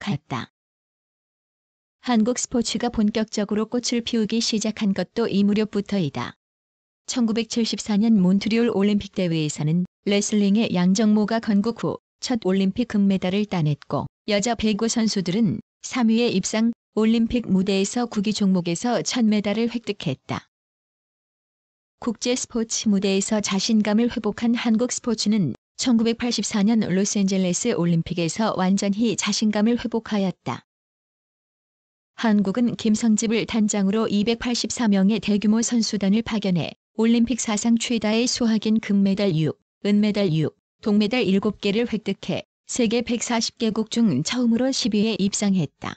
회복하였다. 한국 스포츠가 본격적으로 꽃을 피우기 시작한 것도 이 무렵부터이다. 1974년 몬트리올 올림픽 대회에서는 레슬링의 양정모가 건국 후 첫 올림픽 금메달을 따냈고 여자 배구 선수들은 3위에 입상, 올림픽 무대에서 구기 종목에서 첫 메달을 획득했다. 국제 스포츠 무대에서 자신감을 회복한 한국 스포츠는 1984년 로스앤젤레스 올림픽에서 완전히 자신감을 회복하였다. 한국은 김성집을 단장으로 284명의 대규모 선수단을 파견해 올림픽 사상 최다의 수학인 금메달 6, 은메달 6, 동메달 7개를 획득해 세계 140개국 중 처음으로 10위에 입상했다.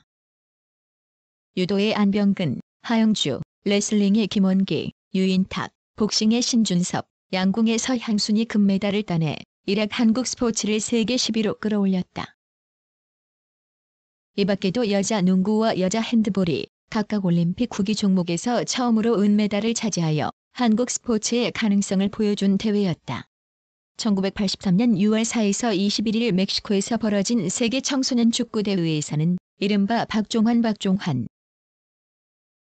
유도의 안병근, 하영주, 레슬링의 김원기, 유인탁, 복싱의 신준섭, 양궁의 서향순이 금메달을 따내 일약 한국 스포츠를 세계 10위로 끌어올렸다. 이 밖에도 여자 농구와 여자 핸드볼이 각각 올림픽 구기 종목에서 처음으로 은메달을 차지하여 한국 스포츠의 가능성을 보여준 대회였다. 1983년 6월 4일에서 21일 멕시코에서 벌어진 세계 청소년 축구 대회에서는 이른바 박종환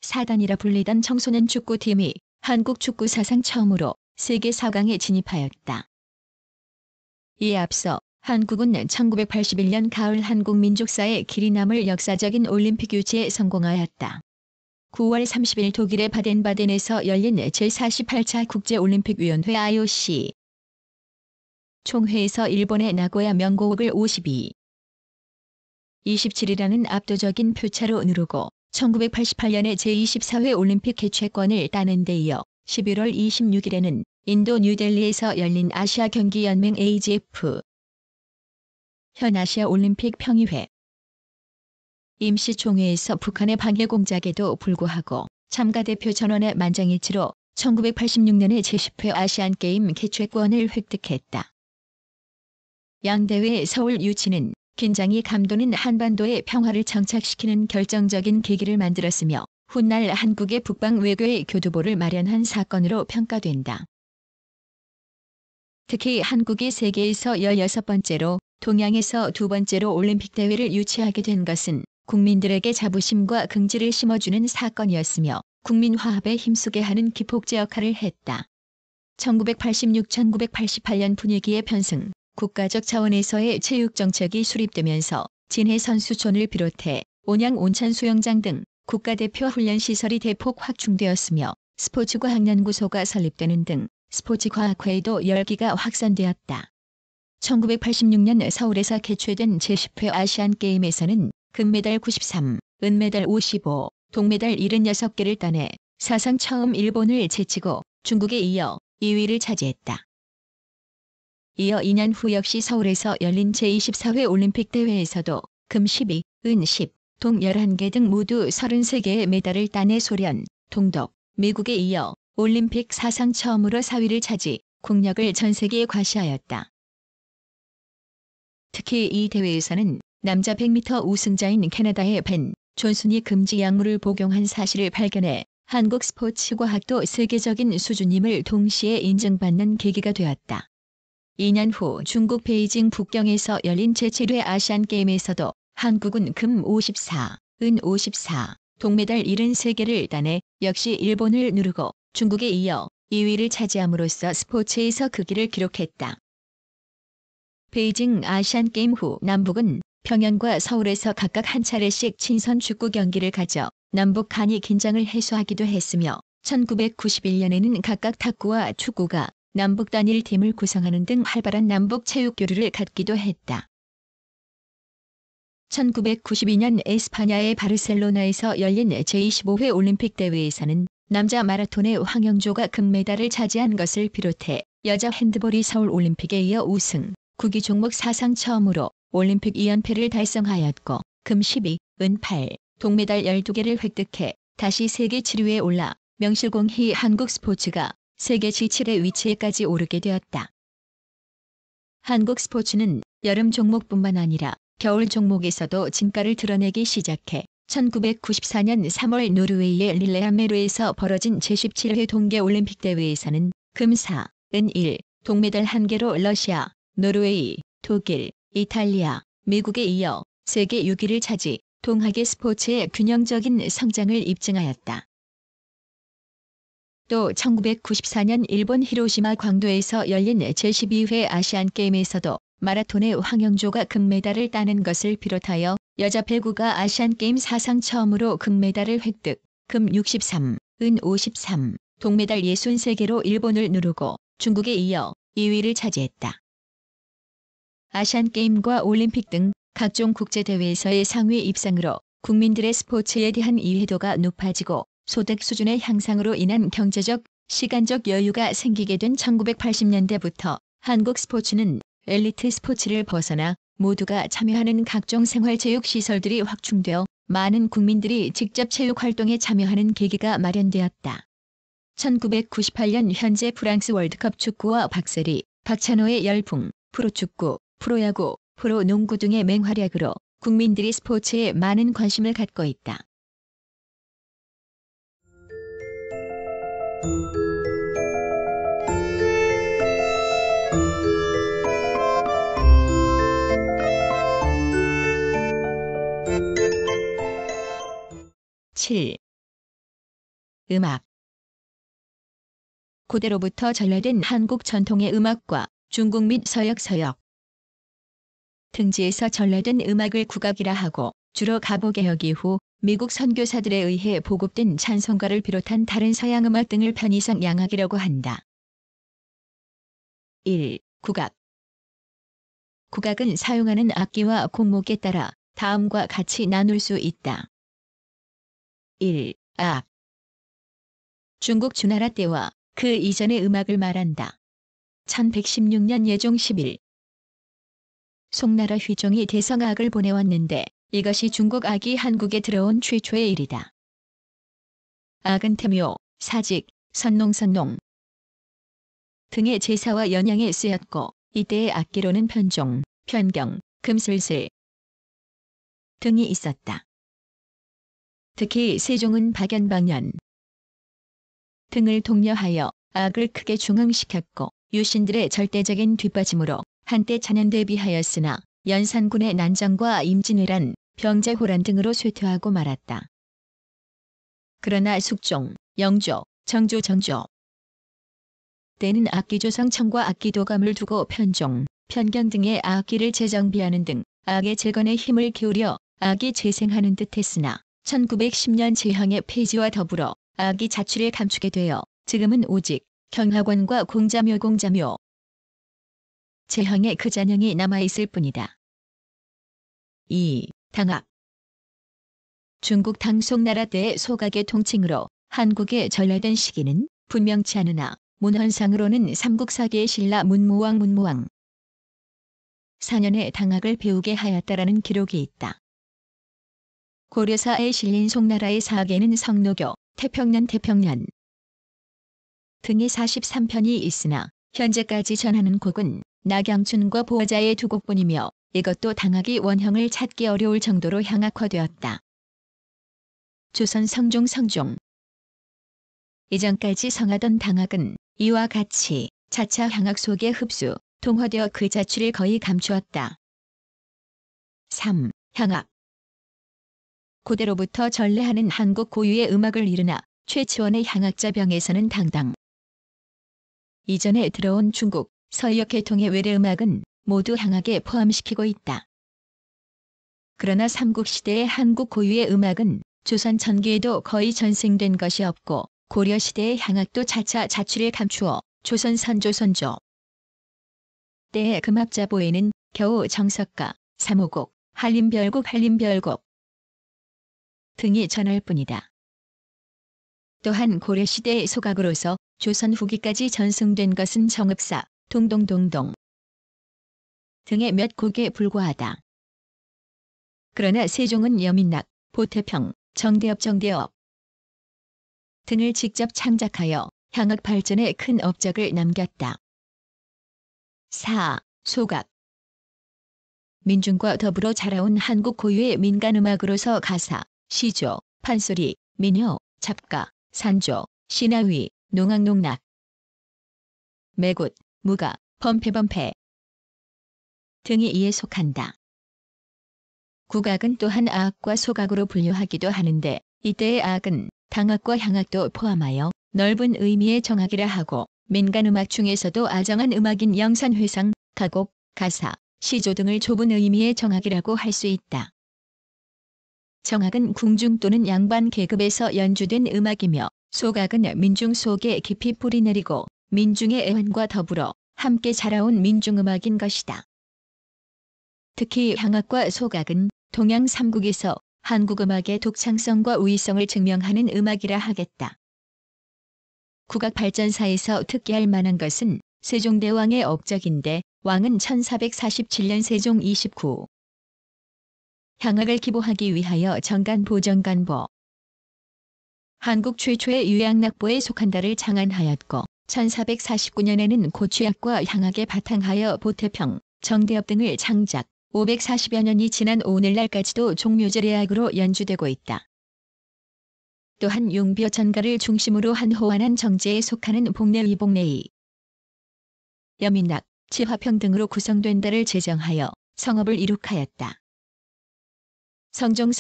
4단이라 불리던 청소년 축구팀이 한국 축구 사상 처음으로 세계 4강에 진입하였다. 이에 앞서 한국은 1981년 가을 한국 민족사에 길이 남을 역사적인 올림픽 유치에 성공하였다. 9월 30일 독일의 바덴바덴에서 열린 제48차 국제올림픽위원회 IOC 총회에서 일본의 나고야 명고옥을 27이라는 압도적인 표차로 누르고 1988년에 제24회 올림픽 개최권을 따는 데 이어 11월 26일에는 인도 뉴델리에서 열린 아시아 경기연맹 AGF 현 아시아 올림픽 평의회 임시총회에서 북한의 방해 공작에도 불구하고 참가대표 전원의 만장일치로 1986년에 제10회 아시안게임 개최권을 획득했다. 양대회 서울 유치는 긴장이 감도는 한반도의 평화를 정착시키는 결정적인 계기를 만들었으며 훗날 한국의 북방 외교의 교두보를 마련한 사건으로 평가된다. 특히 한국이 세계에서 16번째로 동양에서 2번째로 올림픽 대회를 유치하게 된 것은 국민들에게 자부심과 긍지를 심어주는 사건이었으며 국민 화합에 힘쓰게 하는 기폭제 역할을 했다. 1986-1988년 분위기의 편승, 국가적 차원에서의 체육정책이 수립되면서 진해 선수촌을 비롯해 온양 온천 수영장 등 국가대표 훈련시설이 대폭 확충되었으며 스포츠과학연구소가 설립되는 등 스포츠과학회에도 열기가 확산되었다. 1986년 서울에서 개최된 제10회 아시안게임에서는 금메달 93, 은메달 55, 동메달 76개를 따내 사상 처음 일본을 제치고 중국에 이어 2위를 차지했다. 이어 2년 후 역시 서울에서 열린 제24회 올림픽 대회에서도 금 12, 은 10, 동 11개 등 모두 33개의 메달을 따내 소련, 동독, 미국에 이어 올림픽 사상 처음으로 4위를 차지, 국력을 전 세계에 과시하였다. 특히 이 대회에서는 남자 100m 우승자인 캐나다의 벤 존슨이 금지 약물을 복용한 사실을 발견해 한국 스포츠 과학도 세계적인 수준임을 동시에 인정받는 계기가 되었다. 2년 후 중국 베이징 북경에서 열린 제7회 아시안게임에서도 한국은 금 54, 은 54, 동메달 73개를 따내 역시 일본을 누르고 중국에 이어 2위를 차지함으로써 스포츠에서 극기를 기록했다. 베이징 아시안게임 후 남북은 평양과 서울에서 각각 한 차례씩 친선 축구 경기를 가져 남북 간의 긴장을 해소하기도 했으며 1991년에는 각각 탁구와 축구가 남북 단일팀을 구성하는 등 활발한 남북 체육 교류를 갖기도 했다. 1992년 에스파냐의 바르셀로나에서 열린 제25회 올림픽 대회에서는 남자 마라톤의 황영조가 금메달을 차지한 것을 비롯해 여자 핸드볼이 서울 올림픽에 이어 우승, 구기 종목 사상 처음으로 올림픽 2연패를 달성하였고 금 12, 은 8, 동메달 12개를 획득해 다시 세계 7위에 올라 명실공히 한국 스포츠가 세계 지7의 위치에까지 오르게 되었다. 한국 스포츠는 여름 종목뿐만 아니라 겨울 종목에서도 진가를 드러내기 시작해 1994년 3월 노르웨이의 릴레하메르에서 벌어진 제17회 동계올림픽 대회에서는 금 4, 은 1, 동메달 1개로 러시아, 노르웨이, 독일, 이탈리아, 미국에 이어 세계 6위를 차지, 동학의 스포츠의 균형적인 성장을 입증하였다. 또 1994년 일본 히로시마 광도에서 열린 제12회 아시안게임에서도 마라톤의 황영조가 금메달을 따는 것을 비롯하여 여자 배구가 아시안게임 사상 처음으로 금메달을 획득, 금 63, 은 53, 동메달 63개로 일본을 누르고 중국에 이어 2위를 차지했다. 아시안게임과 올림픽 등 각종 국제대회에서의 상위 입상으로 국민들의 스포츠에 대한 이해도가 높아지고 소득 수준의 향상으로 인한 경제적, 시간적 여유가 생기게 된 1980년대부터 한국 스포츠는 엘리트 스포츠를 벗어나 모두가 참여하는 각종 생활체육 시설들이 확충되어 많은 국민들이 직접 체육 활동에 참여하는 계기가 마련되었다. 1998년 현재 프랑스 월드컵 축구와 박세리, 박찬호의 열풍, 프로축구, 프로야구, 프로농구 등의 맹활약으로 국민들이 스포츠에 많은 관심을 갖고 있다. (7) 음악. 고대로부터 전래된 한국 전통의 음악과 중국 및 서역 등지에서 전래된 음악을 국악이라 하고 주로 가보개혁 이후 미국 선교사들에 의해 보급된 찬송가를 비롯한 다른 서양 음악 등을 편의상 양악이라고 한다. 1. 국악. 국악은 사용하는 악기와 곡목에 따라 다음과 같이 나눌 수 있다. 1. 악. 중국 주나라 때와 그 이전의 음악을 말한다. 1116년 예종 10일 송나라 휘종이 대성악을 보내왔는데 이것이 중국 악이 한국에 들어온 최초의 일이다. 악은 태묘, 사직, 선농 등의 제사와 연양에 쓰였고 이때의 악기로는 편종, 편경, 금슬슬 등이 있었다. 특히 세종은 박연방연 등을 독려하여 악을 크게 중흥시켰고 유신들의 절대적인 뒷받침으로 한때 잔연대비하였으나 연산군의 난정과 임진왜란, 병자호란 등으로 쇠퇴하고 말았다. 그러나 숙종, 영조, 정조 때는 악기조성청과 악기도감을 두고 편종, 편경 등의 악기를 재정비하는 등 악의 재건에 힘을 기울여 악이 재생하는 듯 했으나 1910년 제형의 폐지와 더불어 악이 자취를 감추게 되어 지금은 오직 경학원과 공자묘 제형의 그 잔형이 남아있을 뿐이다. 2. 당악. 중국 당송나라 때의 소각의 통칭으로 한국에 전래된 시기는 분명치 않으나 문헌상으로는 삼국사기의 신라 문무왕 4년에 당악을 배우게 하였다라는 기록이 있다. 고려사에 실린 송나라의 사계는 성노교, 태평년 등의 43편이 있으나 현재까지 전하는 곡은 낙양춘과 보자의 두 곡뿐이며 이것도 당악이 원형을 찾기 어려울 정도로 향악화되었다. 조선 성종 이전까지 성하던 당악은 이와 같이 자차 향악 속에 흡수, 동화되어 그 자취를 거의 감추었다. 3. 향악. 고대로부터 전래하는 한국 고유의 음악을 이르나 최치원의 향악자병에서는 당당. 이전에 들어온 중국, 서역 계통의 외래음악은 모두 향악에 포함시키고 있다. 그러나 삼국시대의 한국 고유의 음악은 조선 전기에도 거의 전승된 것이 없고 고려시대의 향악도 차차 자취를 감추어 조선 선조 때의 금합자보에는 겨우 정석가, 삼오곡, 한림별곡 등이 전할 뿐이다. 또한 고려시대의 소각으로서 조선 후기까지 전승된 것은 정읍사, 동동동동 등의 몇 곡에 불과하다. 그러나 세종은 여민락, 보태평, 정대업 등을 직접 창작하여 향악 발전에 큰 업적을 남겼다. 4. 소각. 민중과 더불어 자라온 한국 고유의 민간음악으로서 가사, 시조, 판소리, 민요, 잡가, 산조, 시나위, 농악, 매굿, 무가, 범패 등이 이에 속한다. 국악은 또한 아악과 소각으로 분류하기도 하는데 이때의 아악은 당악과 향악도 포함하여 넓은 의미의 정악이라 하고 민간음악 중에서도 아정한 음악인 영산회상, 가곡, 가사, 시조 등을 좁은 의미의 정악이라고 할 수 있다. 정악은 궁중 또는 양반 계급에서 연주된 음악이며 소각은 민중 속에 깊이 뿌리내리고 민중의 애환과 더불어 함께 자라온 민중음악인 것이다. 특히 향악과 소각은 동양 삼국에서 한국음악의 독창성과 우위성을 증명하는 음악이라 하겠다. 국악 발전사에서 특기할 만한 것은 세종대왕의 업적인데 왕은 1447년 세종 29. 향악을 기보하기 위하여 정간보정간보 한국 최초의 유양낙보에 속한다를 창안하였고 1449년에는 고취악과 향악에 바탕하여 보태평, 정대업 등을 창작, 540여 년이 지난 오늘날까지도 종묘제례악으로 연주되고 있다. 또한 용비어 전가를 중심으로 한 호환한 정제에 속하는 복례의 복례의 여민낙, 지화평 등으로 구성된다를 제정하여 성업을 이룩하였다. 성종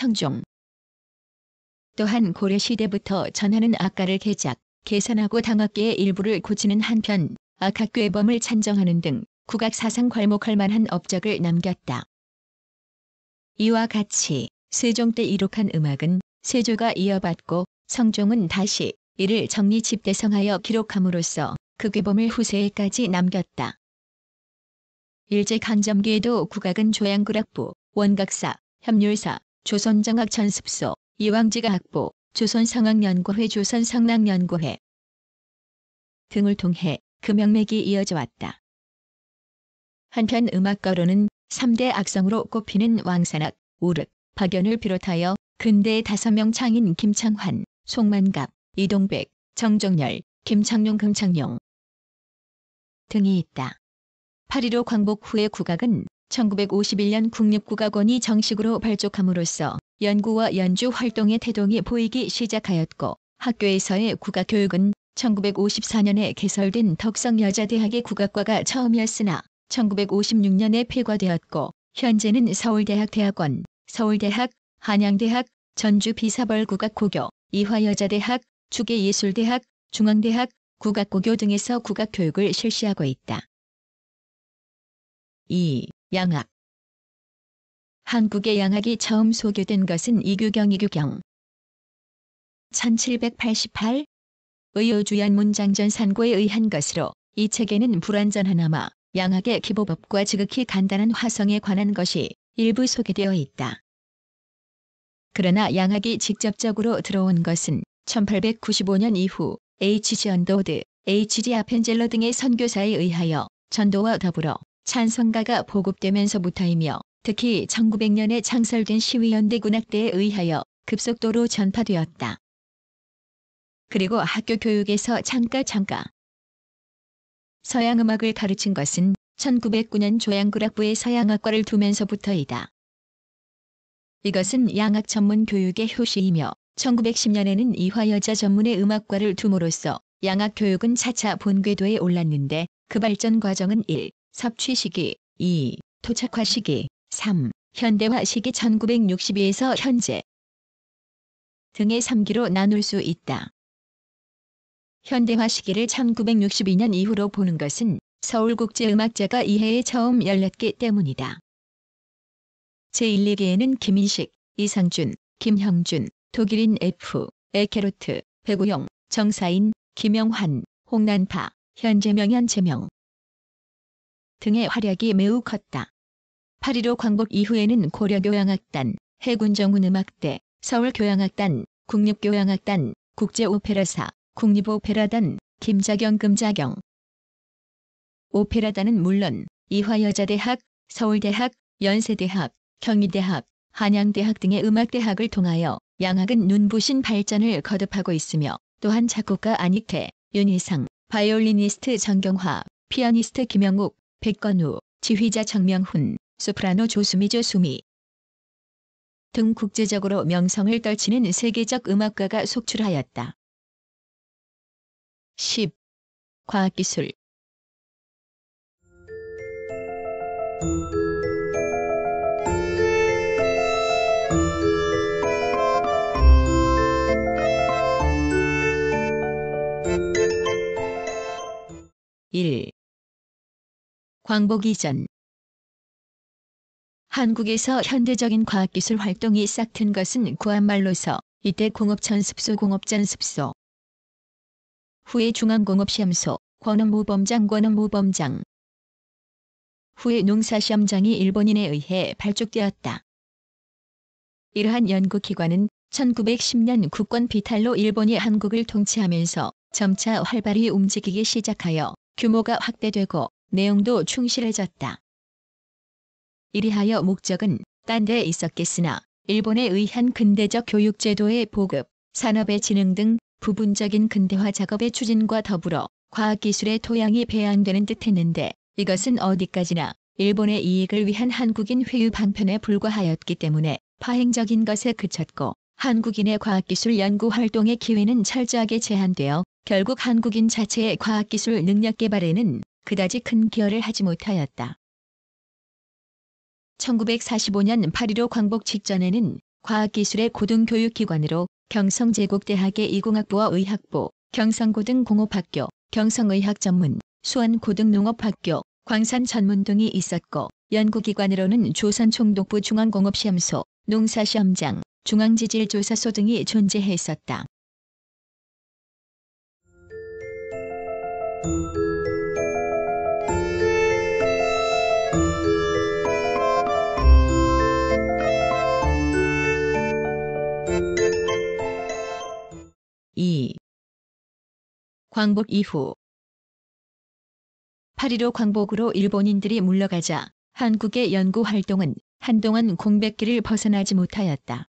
또한 고려시대부터 전하는 악가를 개작, 개선하고 당악계의 일부를 고치는 한편 악학괴범을 찬정하는 등 국악 사상 괄목할 만한 업적을 남겼다. 이와 같이 세종 때 이룩한 음악은 세조가 이어받고 성종은 다시 이를 정리 집대성하여 기록함으로써 그 괴범을 후세에까지 남겼다. 일제 강점기에도 국악은 조양구락부, 원각사, 협률사, 조선정악전습소, 이왕지가 학부, 조선성악연구회 조선성락연구회 등을 통해 그 명맥이 이어져 왔다. 한편 음악가로는 3대 악성으로 꼽히는 왕산악, 우륵, 박연을 비롯하여 근대의 5명 창인 김창환, 송만갑, 이동백, 정종열, 김창룡 금창룡 등이 있다. 8.15 광복 후의 국악은 1951년 국립국악원이 정식으로 발족함으로써 연구와 연주 활동의 태동이 보이기 시작하였고 학교에서의 국악교육은 1954년에 개설된 덕성여자대학의 국악과가 처음이었으나 1956년에 폐과되었고 현재는 서울대학 대학원, 서울대학, 한양대학, 전주비사벌국악고교, 이화여자대학, 주계예술대학, 중앙대학, 국악고교 등에서 국악교육을 실시하고 있다. 2. 양악. 한국의 양악이 처음 소개된 것은 이규경 1788 의효주연문장전산고에 의한 것으로 이 책에는 불완전하나마 양악의 기보법과 지극히 간단한 화성에 관한 것이 일부 소개되어 있다. 그러나 양악이 직접적으로 들어온 것은 1895년 이후 H.G. 언더우드, H.G. 아펜젤러 등의 선교사에 의하여 전도와 더불어 찬송가가 보급되면서부터이며 특히 1900년에 창설된 시위연대군악대에 의하여 급속도로 전파되었다. 그리고 학교 교육에서 잠깐 서양음악을 가르친 것은 1909년 조양구락부에 서양악과를 두면서부터이다. 이것은 양악 전문 교육의 효시이며 1910년에는 이화여자 전문의 음악과를 둠으로써 양악 교육은 차차 본궤도에 올랐는데 그 발전 과정은 1. 섭취 시기, 2. 토착화 시기, 3. 현대화 시기 1962에서 현재 등의 3기로 나눌 수 있다. 현대화 시기를 1962년 이후로 보는 것은 서울국제음악제가 이해에 처음 열렸기 때문이다. 제1, 2기에는 김인식, 이상준, 김형준, 독일인 F, 에케로트, 배구용, 정사인, 김영환, 홍난파, 현재명현 제명 등의 활약이 매우 컸다. 8.15 광복 이후에는 고려교향악단, 해군정훈음악대, 서울교향악단, 국립교향악단, 국제오페라사, 국립오페라단, 김자경 금자경 오페라단은 물론 이화여자대학, 서울대학, 연세대학, 경희대학, 한양대학 등의 음악대학을 통하여 양악은 눈부신 발전을 거듭하고 있으며 또한 작곡가 안익태, 윤희상, 바이올리니스트 정경화, 피아니스트 김영욱, 백건우, 지휘자 정명훈, 소프라노 조수미 등 국제적으로 명성을 떨치는 세계적 음악가가 속출하였다. 10. 과학기술. 광복 이전 한국에서 현대적인 과학기술 활동이 싹튼 것은 구한말로서 이때 공업전습소 후에 중앙공업시험소 권업모범장 후에 농사시험장이 일본인에 의해 발족되었다. 이러한 연구기관은 1910년 국권 비탈로 일본이 한국을 통치하면서 점차 활발히 움직이기 시작하여 규모가 확대되고 내용도 충실해졌다. 이리하여 목적은 딴 데 있었겠으나 일본에 의한 근대적 교육제도의 보급, 산업의 진흥 등 부분적인 근대화 작업의 추진과 더불어 과학기술의 토양이 배양되는 듯했는데 이것은 어디까지나 일본의 이익을 위한 한국인 회유 방편에 불과하였기 때문에 파행적인 것에 그쳤고 한국인의 과학기술 연구 활동의 기회는 철저하게 제한되어 결국 한국인 자체의 과학기술 능력 개발에는 그다지 큰 기여를 하지 못하였다. 1945년 8.15 광복 직전에는 과학기술의 고등교육기관으로 경성제국대학의 이공학부와 의학부, 경성고등공업학교, 경성의학전문, 수원고등농업학교, 광산전문 등이 있었고 연구기관으로는 조선총독부 중앙공업시험소, 농사시험장, 중앙지질조사소 등이 존재했었다. 광복 이후 8.15 광복으로 일본인들이 물러가자 한국의 연구활동은 한동안 공백기를 벗어나지 못하였다.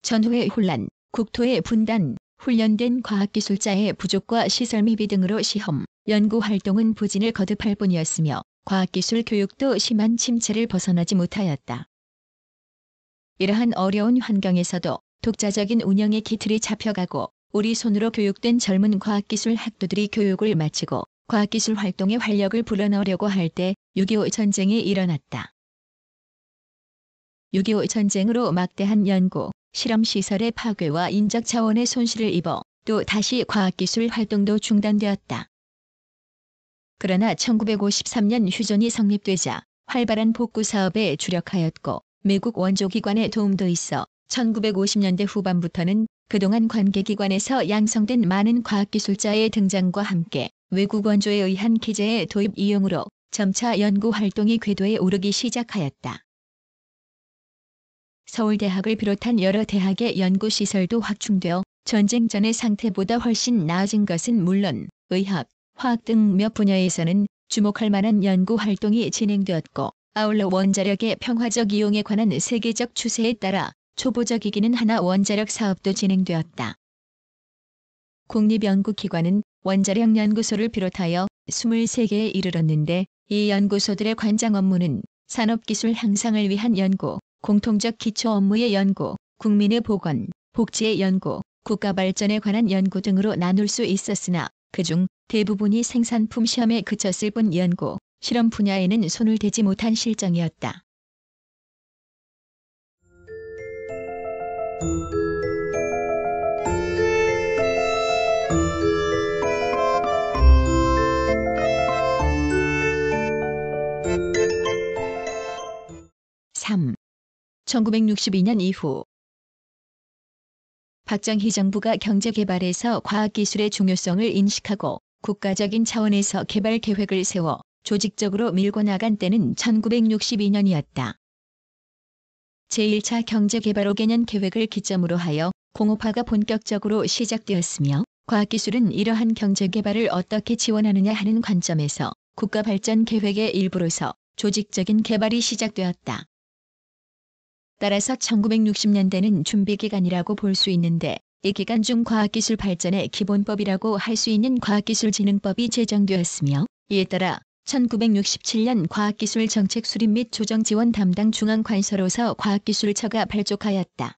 전후의 혼란, 국토의 분단, 훈련된 과학기술자의 부족과 시설 미비 등으로 시험, 연구활동은 부진을 거듭할 뿐이었으며 과학기술 교육도 심한 침체를 벗어나지 못하였다. 이러한 어려운 환경에서도 독자적인 운영의 기틀이 잡혀가고 우리 손으로 교육된 젊은 과학기술 학도들이 교육을 마치고 과학기술 활동에 활력을 불어넣으려고 할 때 6.25 전쟁이 일어났다. 6.25 전쟁으로 막대한 연구, 실험시설의 파괴와 인적 자원의 손실을 입어 또 다시 과학기술 활동도 중단되었다. 그러나 1953년 휴전이 성립되자 활발한 복구 사업에 주력하였고 미국 원조기관의 도움도 있어 1950년대 후반부터는 그동안 관계기관에서 양성된 많은 과학기술자의 등장과 함께 외국 원조에 의한 기재의 도입 이용으로 점차 연구활동이 궤도에 오르기 시작하였다. 서울대학을 비롯한 여러 대학의 연구시설도 확충되어 전쟁 전의 상태보다 훨씬 나아진 것은 물론 의학, 화학 등 몇 분야에서는 주목할 만한 연구활동이 진행되었고 아울러 원자력의 평화적 이용에 관한 세계적 추세에 따라 초보적이기는 하나 원자력 사업도 진행되었다. 국립연구기관은 원자력 연구소를 비롯하여 23개에 이르렀는데 이 연구소들의 관장 업무는 산업기술 향상을 위한 연구, 공통적 기초 업무의 연구, 국민의 보건, 복지의 연구, 국가발전에 관한 연구 등으로 나눌 수 있었으나 그중 대부분이 생산품 시험에 그쳤을 뿐 연구, 실험 분야에는 손을 대지 못한 실정이었다. (3) 1962년 이후 박정희 정부가 경제개발에서 과학기술의 중요성을 인식하고 국가적인 차원에서 개발 계획을 세워 조직적으로 밀고 나간 때는 1962년이었다. 제1차 경제개발 5개년 계획을 기점으로 하여 공업화가 본격적으로 시작되었으며 과학기술은 이러한 경제개발을 어떻게 지원하느냐 하는 관점에서 국가발전 계획의 일부로서 조직적인 개발이 시작되었다. 따라서 1960년대는 준비기간이라고 볼 수 있는데 이 기간 중 과학기술 발전의 기본법이라고 할 수 있는 과학기술진흥법이 제정되었으며 이에 따라 1967년 과학기술 정책 수립 및 조정 지원 담당 중앙관서로서 과학기술처가 발족하였다.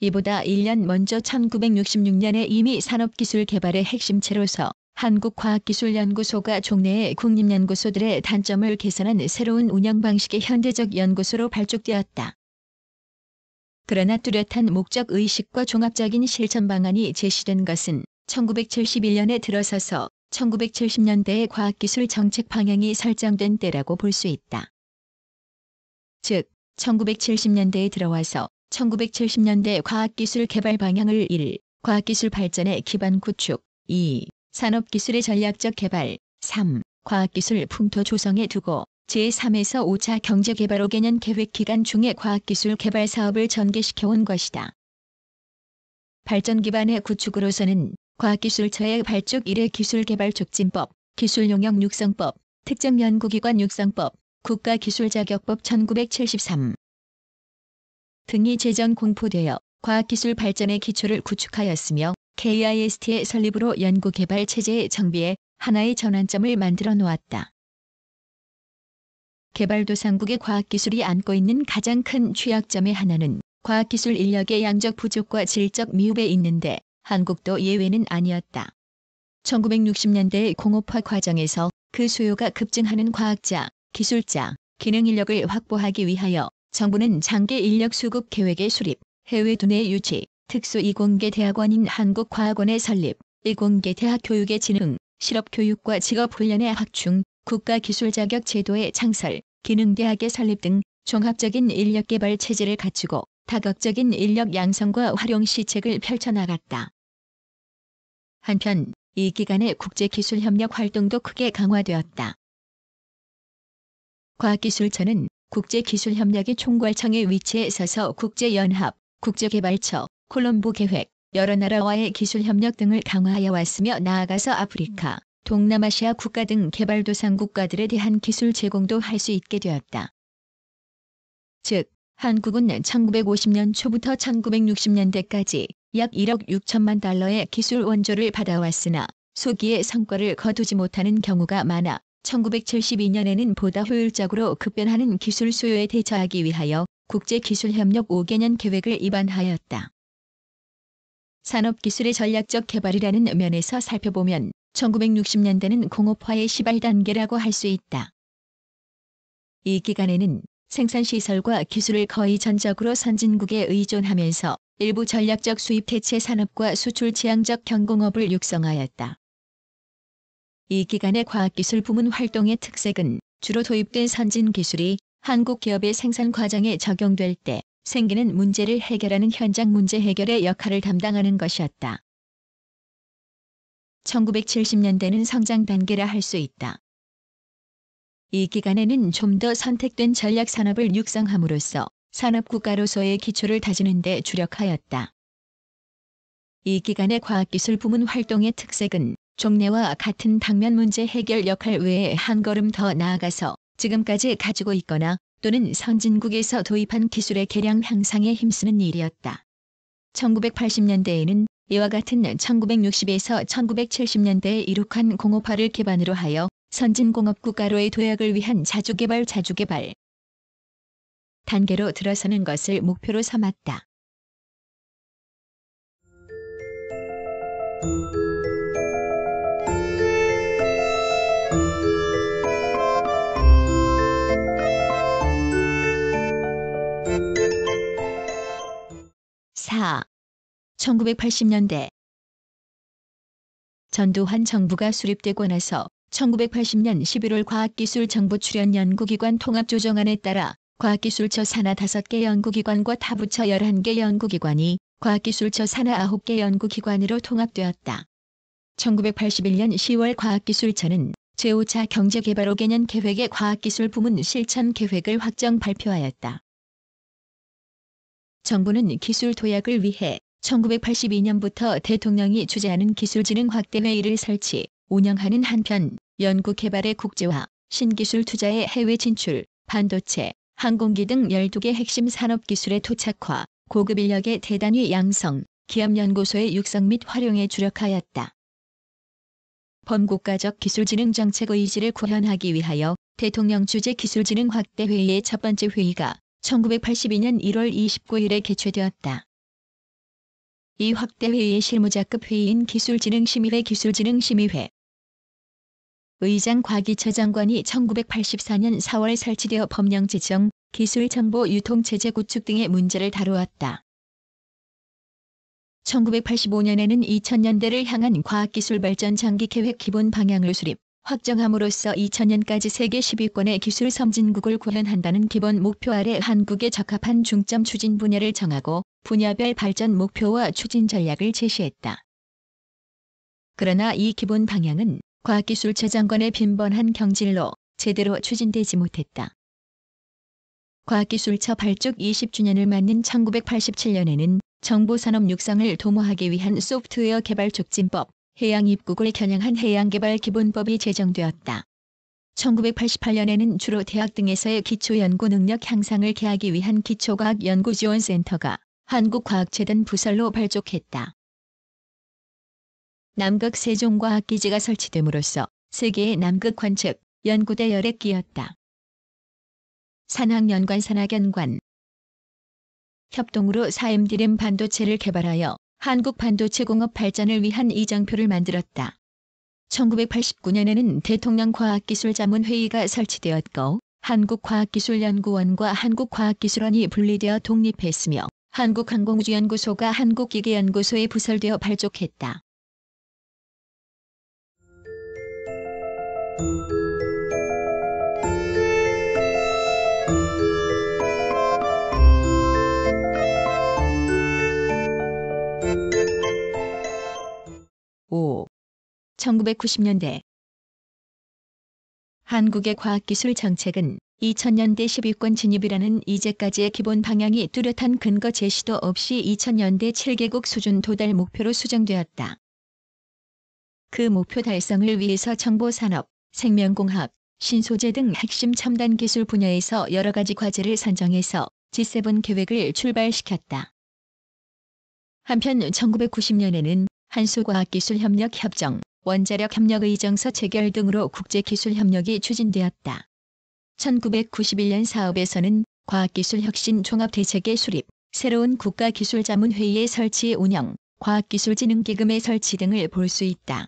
이보다 1년 먼저 1966년에 이미 산업기술 개발의 핵심체로서 한국과학기술연구소가 종래의 국립연구소들의 단점을 개선한 새로운 운영 방식의 현대적 연구소로 발족되었다. 그러나 뚜렷한 목적의식과 종합적인 실천 방안이 제시된 것은 1971년에 들어서서 1970년대의 과학기술 정책 방향이 설정된 때라고 볼 수 있다. 즉, 1970년대에 들어와서 1970년대 과학기술 개발 방향을 1. 과학기술 발전의 기반 구축, 2. 산업기술의 전략적 개발, 3. 과학기술 풍토 조성에 두고 제3에서 5차 경제개발 5개년 계획 기간 중에 과학기술 개발 사업을 전개시켜온 것이다. 발전 기반의 구축으로서는 과학기술처의 발족 1회 기술개발촉진법, 기술용역 육성법, 특정연구기관 육성법, 국가기술자격법 1973 등이 제정 공포되어 과학기술 발전의 기초를 구축하였으며 KIST의 설립으로 연구개발 체제의 정비에 하나의 전환점을 만들어 놓았다. 개발도상국의 과학기술이 안고 있는 가장 큰 취약점의 하나는 과학기술 인력의 양적 부족과 질적 미흡에 있는데 한국도 예외는 아니었다. 1960년대의 공업화 과정에서 그 수요가 급증하는 과학자, 기술자, 기능인력을 확보하기 위하여 정부는 장기 인력 수급 계획의 수립, 해외 두뇌 유치, 특수 이공계 대학원인 한국과학원의 설립, 이공계 대학 교육의 진흥, 실업교육과 직업훈련의 확충, 국가기술자격 제도의 창설, 기능대학의 설립 등 종합적인 인력개발 체제를 갖추고 다각적인 인력 양성과 활용 시책을 펼쳐나갔다. 한편 이 기간의 국제기술협력 활동도 크게 강화되었다. 과학기술처는 국제기술협력의 총괄청의 위치에 서서 국제연합, 국제개발처, 콜롬보 계획, 여러 나라와의 기술협력 등을 강화하여 왔으며 나아가서 아프리카, 동남아시아 국가 등 개발도상 국가들에 대한 기술 제공도 할 수 있게 되었다. 즉, 한국은 1950년 초부터 1960년대까지 약 1억 6천만 달러의 기술 원조를 받아왔으나 소기의 성과를 거두지 못하는 경우가 많아 1972년에는 보다 효율적으로 급변하는 기술 수요에 대처하기 위하여 국제기술협력 5개년 계획을 입안하였다. 산업기술의 전략적 개발이라는 면에서 살펴보면 1960년대는 공업화의 시발 단계라고 할 수 있다. 이 기간에는 생산시설과 기술을 거의 전적으로 선진국에 의존하면서 일부 전략적 수입 대체 산업과 수출 지향적 경공업을 육성하였다. 이 기간의 과학기술 부문 활동의 특색은 주로 도입된 선진 기술이 한국 기업의 생산 과정에 적용될 때 생기는 문제를 해결하는 현장 문제 해결의 역할을 담당하는 것이었다. 1970년대는 성장 단계라 할 수 있다. 이 기간에는 좀 더 선택된 전략 산업을 육성함으로써 산업국가로서의 기초를 다지는 데 주력하였다. 이 기간의 과학기술 부문 활동의 특색은 종래와 같은 당면 문제 해결 역할 외에 한 걸음 더 나아가서 지금까지 가지고 있거나 또는 선진국에서 도입한 기술의 개량 향상에 힘쓰는 일이었다. 1980년대에는 이와 같은 1960에서 1970년대에 이룩한 공업화를 기반으로 하여 선진공업국가로의 도약을 위한 자주개발 단계로 들어서는 것을 목표로 삼았다. (4) 1980년대 전두환 정부가 수립되고 나서 1980년 11월 과학기술정보출연연구기관 통합조정안에 따라 과학기술처 산하 5개 연구기관과 타부처 11개 연구기관이 과학기술처 산하 9개 연구기관으로 통합되었다. 1981년 10월 과학기술처는 제5차 경제개발 5개년 계획의 과학기술 부문 실천 계획을 확정 발표하였다. 정부는 기술 도약을 위해 1982년부터 대통령이 주재하는 기술진흥 확대회의를 설치, 운영하는 한편 연구개발의 국제화, 신기술 투자의 해외 진출, 반도체, 항공기 등 12개 핵심 산업기술의 토착화, 고급 인력의 대단위 양성, 기업연구소의 육성 및 활용에 주력하였다. 범국가적 기술진흥 정책 의지를 구현하기 위하여 대통령 주재 기술진흥 확대회의의 첫 번째 회의가 1982년 1월 29일에 개최되었다. 이 확대회의의 실무자급 회의인 기술진흥심의회 기술진흥심의회 의장 곽이처 장관이 1984년 4월 설치되어 법령 제정, 기술정보 유통체제 구축 등의 문제를 다루었다. 1985년에는 2000년대를 향한 과학기술 발전 장기계획 기본 방향을 수립, 확정함으로써 2000년까지 세계 10위권의 기술 선진국을 구현한다는 기본 목표 아래 한국에 적합한 중점 추진 분야를 정하고 분야별 발전 목표와 추진 전략을 제시했다. 그러나 이 기본 방향은 과학기술처 장관의 빈번한 경질로 제대로 추진되지 못했다. 과학기술처 발족 20주년을 맞는 1987년에는 정보산업 육성을 도모하기 위한 소프트웨어 개발 촉진법, 해양 입국을 겨냥한 해양개발 기본법이 제정되었다. 1988년에는 주로 대학 등에서의 기초연구 능력 향상을 기하기 위한 기초과학연구지원센터가 한국과학재단 부설로 발족했다. 남극 세종과학기지가 설치됨으로써 세계의 남극 관측, 연구대 열에 끼었다. 산학연관 산학연관 협동으로 4MD램 반도체를 개발하여 한국 반도체 공업 발전을 위한 이정표를 만들었다. 1989년에는 대통령 과학기술자문회의가 설치되었고 한국과학기술연구원과 한국과학기술원이 분리되어 독립했으며 한국항공우주연구소가 한국기계연구소에 부설되어 발족했다. 오. 1990년대 한국의 과학기술 정책은 2000년대 10위권 진입이라는 이제까지의 기본 방향이 뚜렷한 근거 제시도 없이 2000년대 7개국 수준 도달 목표로 수정되었다. 그 목표 달성을 위해서 정보산업, 생명공학, 신소재 등 핵심 첨단 기술 분야에서 여러 가지 과제를 선정해서 G7 계획을 출발시켰다. 한편 1990년에는 한소과학기술협력협정, 원자력협력의정서 체결 등으로 국제기술협력이 추진되었다. 1991년 사업에서는 과학기술혁신 종합대책의 수립, 새로운 국가기술자문회의의 설치 운영, 과학기술진흥기금의 설치 등을 볼 수 있다.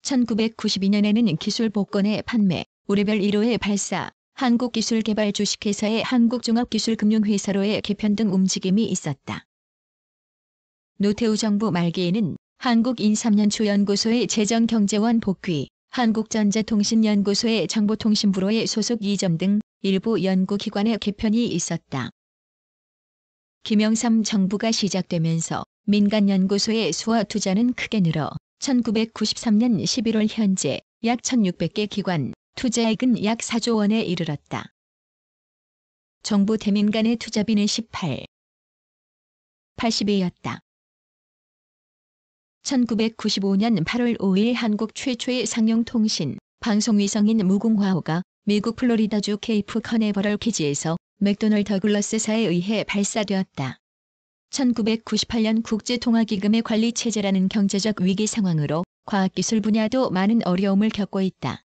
1992년에는 기술복권의 판매, 우레별 1호의 발사, 한국기술개발 주식회사의 한국종합기술금융회사로의 개편 등 움직임이 있었다. 노태우 정부 말기에는 한국인삼연초연구소의 재정경제원 복귀, 한국전자통신연구소의 정보통신부로의 소속 이전 등 일부 연구기관의 개편이 있었다. 김영삼 정부가 시작되면서 민간연구소의 수와 투자는 크게 늘어 1993년 11월 현재 약 1600개 기관, 투자액은 약 4조 원에 이르렀다. 정부 대민간의 투자비는 80회였다. 1995년 8월 5일 한국 최초의 상용통신, 방송위성인 무궁화호가 미국 플로리다주 케이프 커네버럴 기지에서 맥도널드 더글러스사에 의해 발사되었다. 1998년 국제통화기금의 관리체제라는 경제적 위기 상황으로 과학기술 분야도 많은 어려움을 겪고 있다.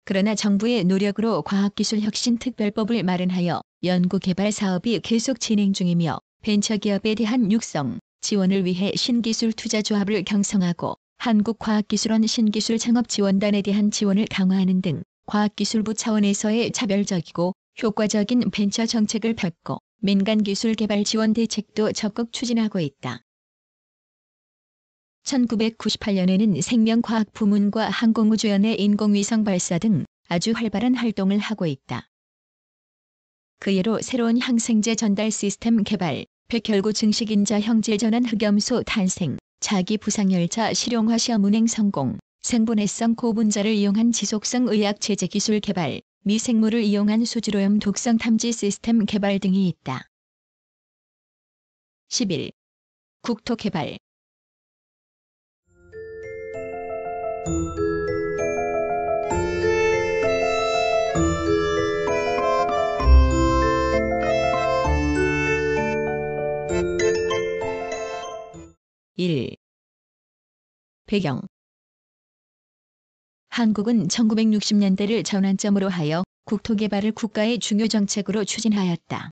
그러나 정부의 노력으로 과학기술혁신특별법을 마련하여 연구개발 사업이 계속 진행 중이며 벤처기업에 대한 육성, 지원을 위해 신기술투자조합을 경성하고 한국과학기술원 신기술창업지원단에 대한 지원을 강화하는 등 과학기술부 차원에서의 차별적이고 효과적인 벤처 정책을 펴고 민간기술개발 지원 대책도 적극 추진하고 있다. 1998년에는 생명과학 부문과 항공우주연의 인공위성 발사 등 아주 활발한 활동을 하고 있다. 그 예로 새로운 항생제 전달 시스템 개발, 백혈구 증식인자 형질전환 흑염소 탄생, 자기 부상열차 실용화 시험 운행 성공, 생분해성 고분자를 이용한 지속성 의학 제제 기술 개발, 미생물을 이용한 수질오염 독성 탐지 시스템 개발 등이 있다. 11. 국토 개발. 배경. 한국은 1960년대를 전환점으로 하여 국토 개발을 국가의 중요 정책으로 추진하였다.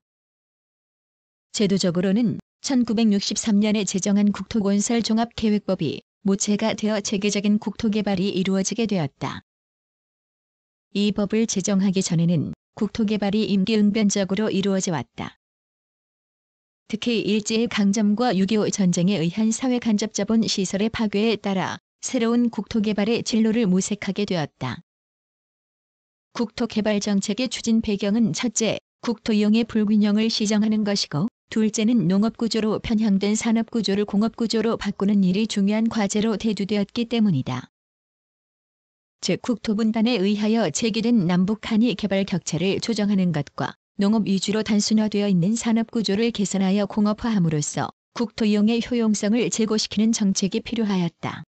제도적으로는 1963년에 제정한 국토건설 종합계획법이 모체가 되어 체계적인 국토 개발이 이루어지게 되었다. 이 법을 제정하기 전에는 국토 개발이 임기응변적으로 이루어져 왔다. 특히 일제의 강점과 6.25 전쟁에 의한 사회 간접 자본 시설의 파괴에 따라 새로운 국토 개발의 진로를 모색하게 되었다. 국토 개발 정책의 추진 배경은 첫째, 국토 이용의 불균형을 시정하는 것이고, 둘째는 농업 구조로 편향된 산업 구조를 공업 구조로 바꾸는 일이 중요한 과제로 대두되었기 때문이다. 즉 국토 분단에 의하여 제기된 남북 한이 개발 격차를 조정하는 것과 농업 위주로 단순화되어 있는 산업 구조를 개선하여 공업화함으로써 국토 이용의 효용성을 제고시키는 정책이 필요하였다.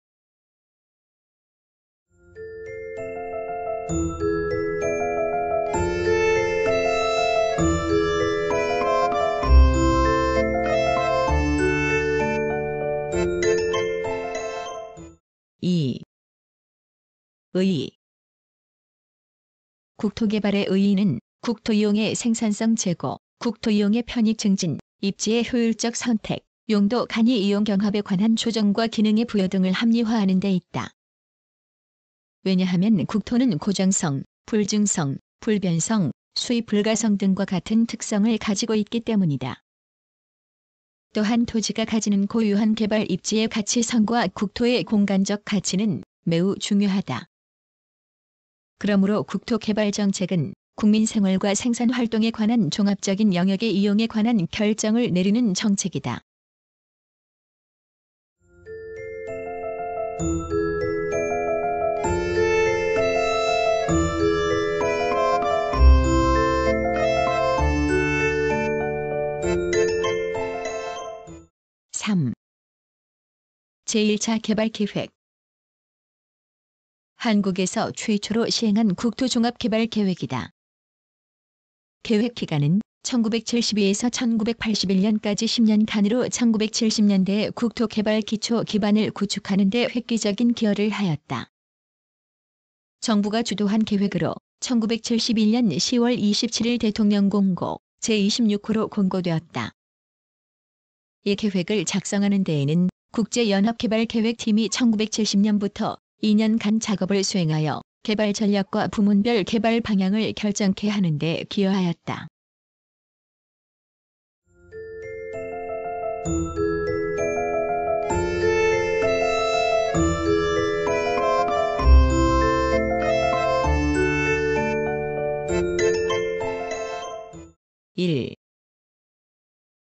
의 국토개발의 의의는 국토 이용의 생산성 제고, 국토 이용의 편익 증진, 입지의 효율적 선택, 용도 간이 이용 경합에 관한 조정과 기능의 부여 등을 합리화하는 데 있다. 왜냐하면 국토는 고정성, 불증성, 불변성, 수입 불가성 등과 같은 특성을 가지고 있기 때문이다. 또한 토지가 가지는 고유한 개발 입지의 가치성과 국토의 공간적 가치는 매우 중요하다. 그러므로 국토개발정책은 국민 생활과 생산활동에 관한 종합적인 영역의 이용에 관한 결정을 내리는 정책이다. 제1차 개발계획. 한국에서 최초로 시행한 국토종합개발계획이다. 계획 기간은 1972에서 1981년까지 10년간으로 1970년대에 국토개발 기초 기반을 구축하는 데 획기적인 기여를 하였다. 정부가 주도한 계획으로 1971년 10월 27일 대통령 공고 제26호로 공고되었다. 이 계획을 작성하는 데에는 국제연합개발계획팀이 1970년부터 2년간 작업을 수행하여 개발 전략과 부문별 개발 방향을 결정케 하는 데 기여하였다.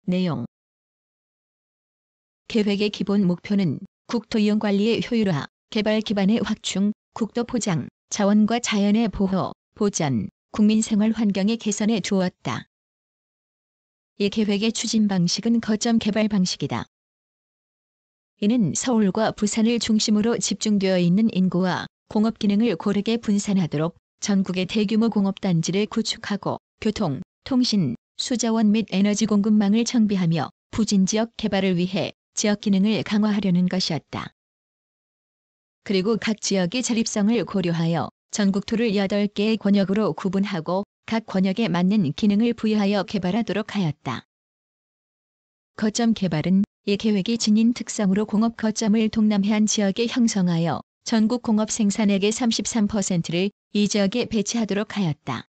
내용. 계획의 기본 목표는 국토 이용 관리의 효율화, 개발 기반의 확충, 국토 포장, 자원과 자연의 보호, 보전, 국민 생활 환경의 개선에 두었다. 이 계획의 추진 방식은 거점 개발 방식이다. 이는 서울과 부산을 중심으로 집중되어 있는 인구와 공업 기능을 고르게 분산하도록 전국의 대규모 공업단지를 구축하고 교통, 통신, 수자원 및 에너지 공급망을 정비하며 부진지역 개발을 위해 지역 기능을 강화하려는 것이었다. 그리고 각 지역의 자립성을 고려하여 전국토를 8개의 권역으로 구분하고 각 권역에 맞는 기능을 부여하여 개발하도록 하였다. 거점 개발은 이 계획이 지닌 특성으로 공업 거점을 동남해안 지역에 형성하여 전국 공업 생산액의 33%를 이 지역에 배치하도록 하였다.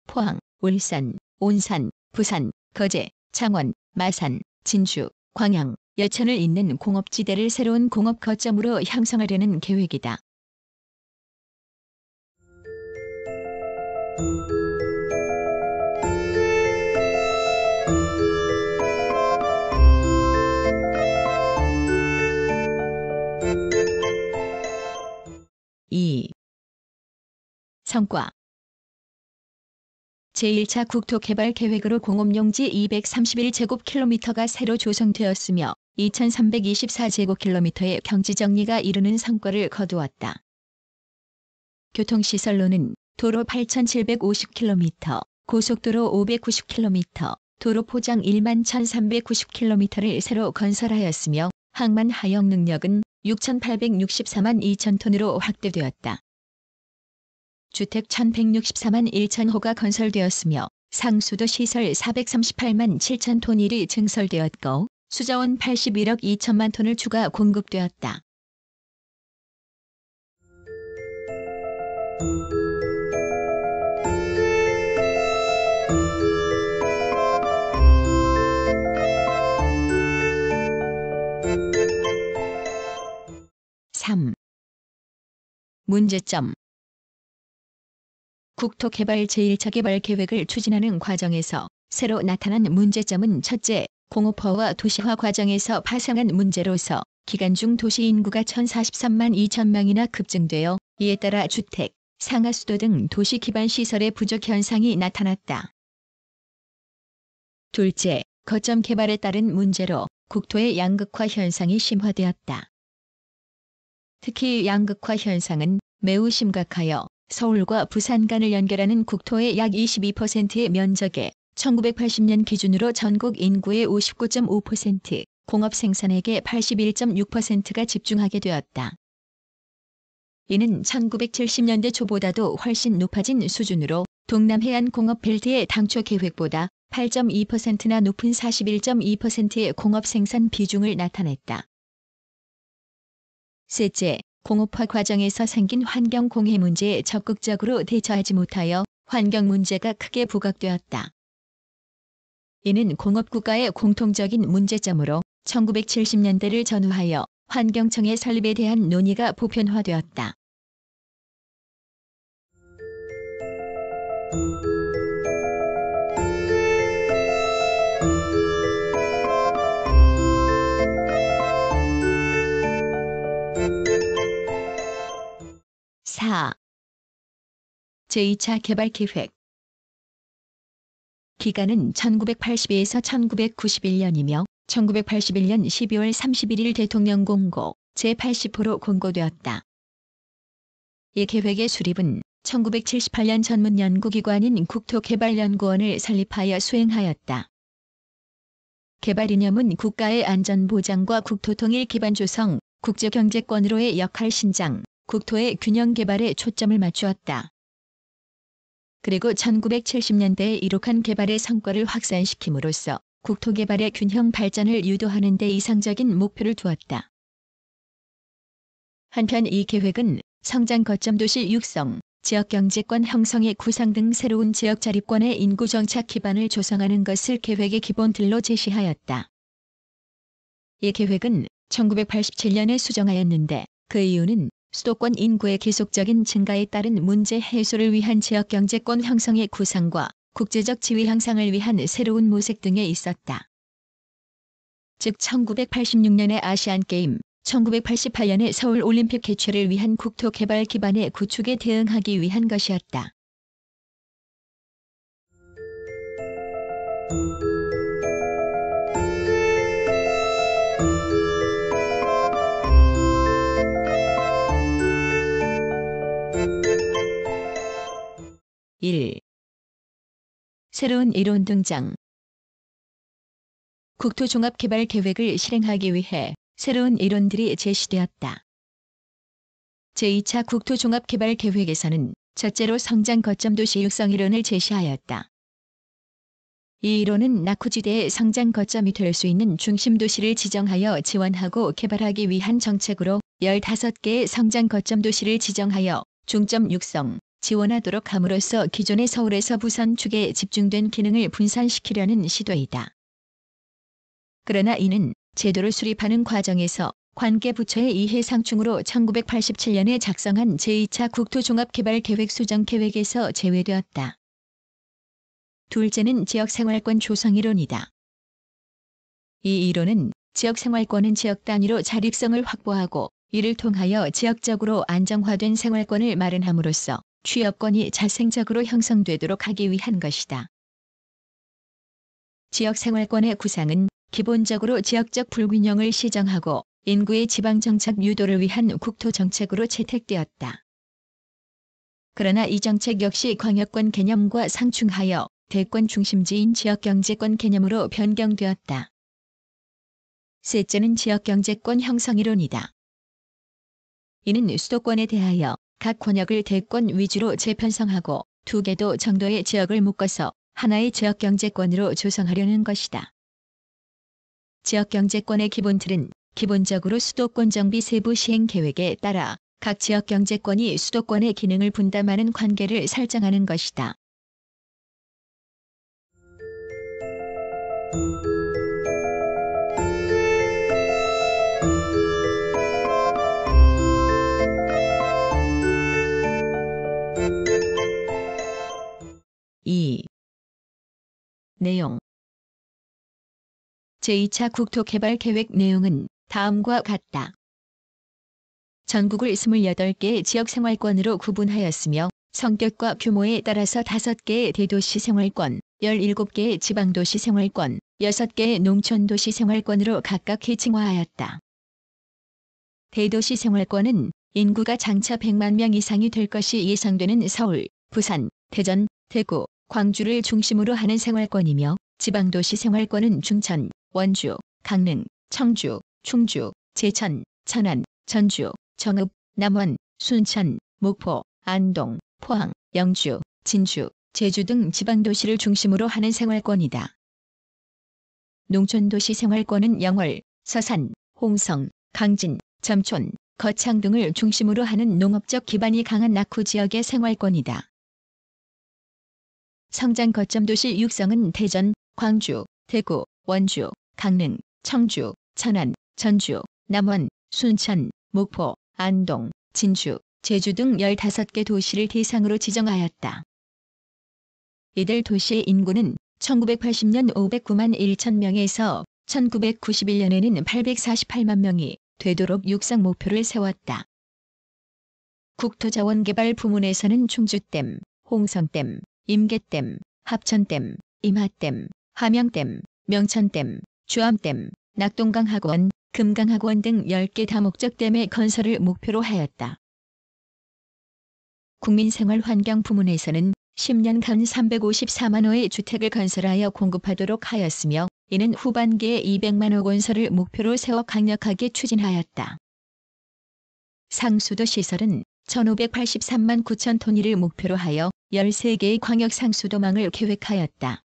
포항, 울산, 온산, 부산, 거제, 창원, 마산, 진주, 광양, 여천을 잇는 공업지대를 새로운 공업 거점으로 형성하려는 계획이다. 성과. 제1차 국토개발계획으로 공업용지 231제곱킬로미터가 새로 조성되었으며 2324제곱킬로미터의 경지정리가 이루는 성과를 거두었다. 교통시설로는 도로 8750킬로미터, 고속도로 590킬로미터, 도로 포장 11,390킬로미터를 새로 건설하였으며 항만 하역 능력은 6,864만 2천 톤으로 확대되었다. 주택 1,164만 1천호가 건설되었으며 상수도 시설 438만 7천 톤일이 증설되었고 수자원 81억 2천만 톤을 추가 공급되었다. 문제점. 국토개발 제1차 개발 계획을 추진하는 과정에서 새로 나타난 문제점은 첫째, 공업화와 도시화 과정에서 파생한 문제로서 기간 중 도시 인구가 1,043만 2천 명이나 급증되어 이에 따라 주택, 상하수도 등 도시 기반 시설의 부족 현상이 나타났다. 둘째, 거점 개발에 따른 문제로 국토의 양극화 현상이 심화되었다. 특히 양극화 현상은 매우 심각하여 서울과 부산 간을 연결하는 국토의 약 22%의 면적에 1980년 기준으로 전국 인구의 59.5%, 공업 생산액의 81.6%가 집중하게 되었다. 이는 1970년대 초보다도 훨씬 높아진 수준으로 동남해안 공업벨트의 당초 계획보다 8.2%나 높은 41.2%의 공업 생산 비중을 나타냈다. 셋째, 공업화 과정에서 생긴 환경 공해 문제에 적극적으로 대처하지 못하여 환경 문제가 크게 부각되었다. 이는 공업국가의 공통적인 문제점으로 1970년대를 전후하여 환경청의 설립에 대한 논의가 보편화되었다. 제2차 개발계획. 기간은 1982에서 1991년이며 1981년 12월 31일 대통령 공고 제80호로 공고되었다. 이 계획의 수립은 1978년 전문 연구기관인 국토개발연구원을 설립하여 수행하였다. 개발 이념은 국가의 안전보장과 국토통일 기반 조성, 국제경제권으로의 역할 신장, 국토의 균형 개발에 초점을 맞추었다. 그리고 1970년대에 이룩한 개발의 성과를 확산시킴으로써 국토개발의 균형 발전을 유도하는 데 이상적인 목표를 두었다. 한편 이 계획은 성장 거점 도시 육성, 지역경제권 형성의 구상 등 새로운 지역 자립권의 인구 정착 기반을 조성하는 것을 계획의 기본틀로 제시하였다. 이 계획은 1987년에 수정하였는데 그 이유는 수도권 인구의 계속적인 증가에 따른 문제 해소를 위한 지역경제권 형성의 구상과 국제적 지위 향상을 위한 새로운 모색 등에 있었다. 즉 1986년의 아시안게임, 1988년의 서울올림픽 개최를 위한 국토개발 기반의 구축에 대응하기 위한 것이었다. 새로운 이론 등장. 국토종합개발계획을 실행하기 위해 새로운 이론들이 제시되었다. 제2차 국토종합개발계획에서는 첫째로 성장 거점 도시 육성 이론을 제시하였다. 이 이론은 낙후지대의 성장 거점이 될 수 있는 중심 도시를 지정하여 지원하고 개발하기 위한 정책으로 15개의 성장 거점 도시를 지정하여 중점 육성, 지원하도록 함으로써 기존의 서울에서 부산 축에 집중된 기능을 분산시키려는 시도이다. 그러나 이는 제도를 수립하는 과정에서 관계 부처의 이해 상충으로 1987년에 작성한 제2차 국토종합개발계획 수정계획에서 제외되었다. 둘째는 지역생활권 조성이론이다. 이 이론은 지역생활권은 지역 단위로 자립성을 확보하고 이를 통하여 지역적으로 안정화된 생활권을 마련함으로써 취업권이 자생적으로 형성되도록 하기 위한 것이다. 지역생활권의 구상은 기본적으로 지역적 불균형을 시정하고 인구의 지방정착 유도를 위한 국토정책으로 채택되었다. 그러나 이 정책 역시 광역권 개념과 상충하여 대권 중심지인 지역경제권 개념으로 변경되었다. 셋째는 지역경제권 형성이론이다. 이는 수도권에 대하여 각 권역을 대권 위주로 재편성하고 2개도 정도의 지역을 묶어서 하나의 지역경제권으로 조성하려는 것이다. 지역경제권의 기본틀은 기본적으로 수도권 정비 세부 시행 계획에 따라 각 지역경제권이 수도권의 기능을 분담하는 관계를 설정하는 것이다. 내용. 제2차 국토개발계획 내용은 다음과 같다. 전국을 28개의 지역생활권으로 구분하였으며 성격과 규모에 따라서 5개의 대도시 생활권, 17개의 지방도시 생활권, 6개의 농촌도시 생활권으로 각각 계층화하였다. 대도시 생활권은 인구가 장차 100만 명 이상이 될 것이 예상되는 서울, 부산, 대전, 대구, 광주를 중심으로 하는 생활권이며 지방도시 생활권은 중천, 원주, 강릉, 청주, 충주, 제천, 천안, 전주, 정읍, 남원, 순천, 목포, 안동, 포항, 영주, 진주, 제주 등 지방도시를 중심으로 하는 생활권이다. 농촌도시 생활권은 영월, 서산, 홍성, 강진, 점촌, 거창 등을 중심으로 하는 농업적 기반이 강한 낙후 지역의 생활권이다. 성장 거점 도시 육성은 대전, 광주, 대구, 원주, 강릉, 청주, 천안, 전주, 남원, 순천, 목포, 안동, 진주, 제주 등 15개 도시를 대상으로 지정하였다. 이들 도시의 인구는 1980년 509만 1천 명에서 1991년에는 848만 명이 되도록 육성 목표를 세웠다. 국토자원개발 부문에서는 충주댐, 홍성댐, 임계댐, 합천댐, 임하댐, 함영댐, 명천댐, 주암댐, 낙동강학원, 금강학원 등 10개 다목적댐의 건설을 목표로 하였다. 국민생활환경 부문에서는 10년간 354만 호의 주택을 건설하여 공급하도록 하였으며 이는 후반기에 200만 호 건설을 목표로 세워 강력하게 추진하였다. 상수도 시설은 1583만 9천 톤이를 목표로 하여 13개의 광역상수도망을 계획하였다.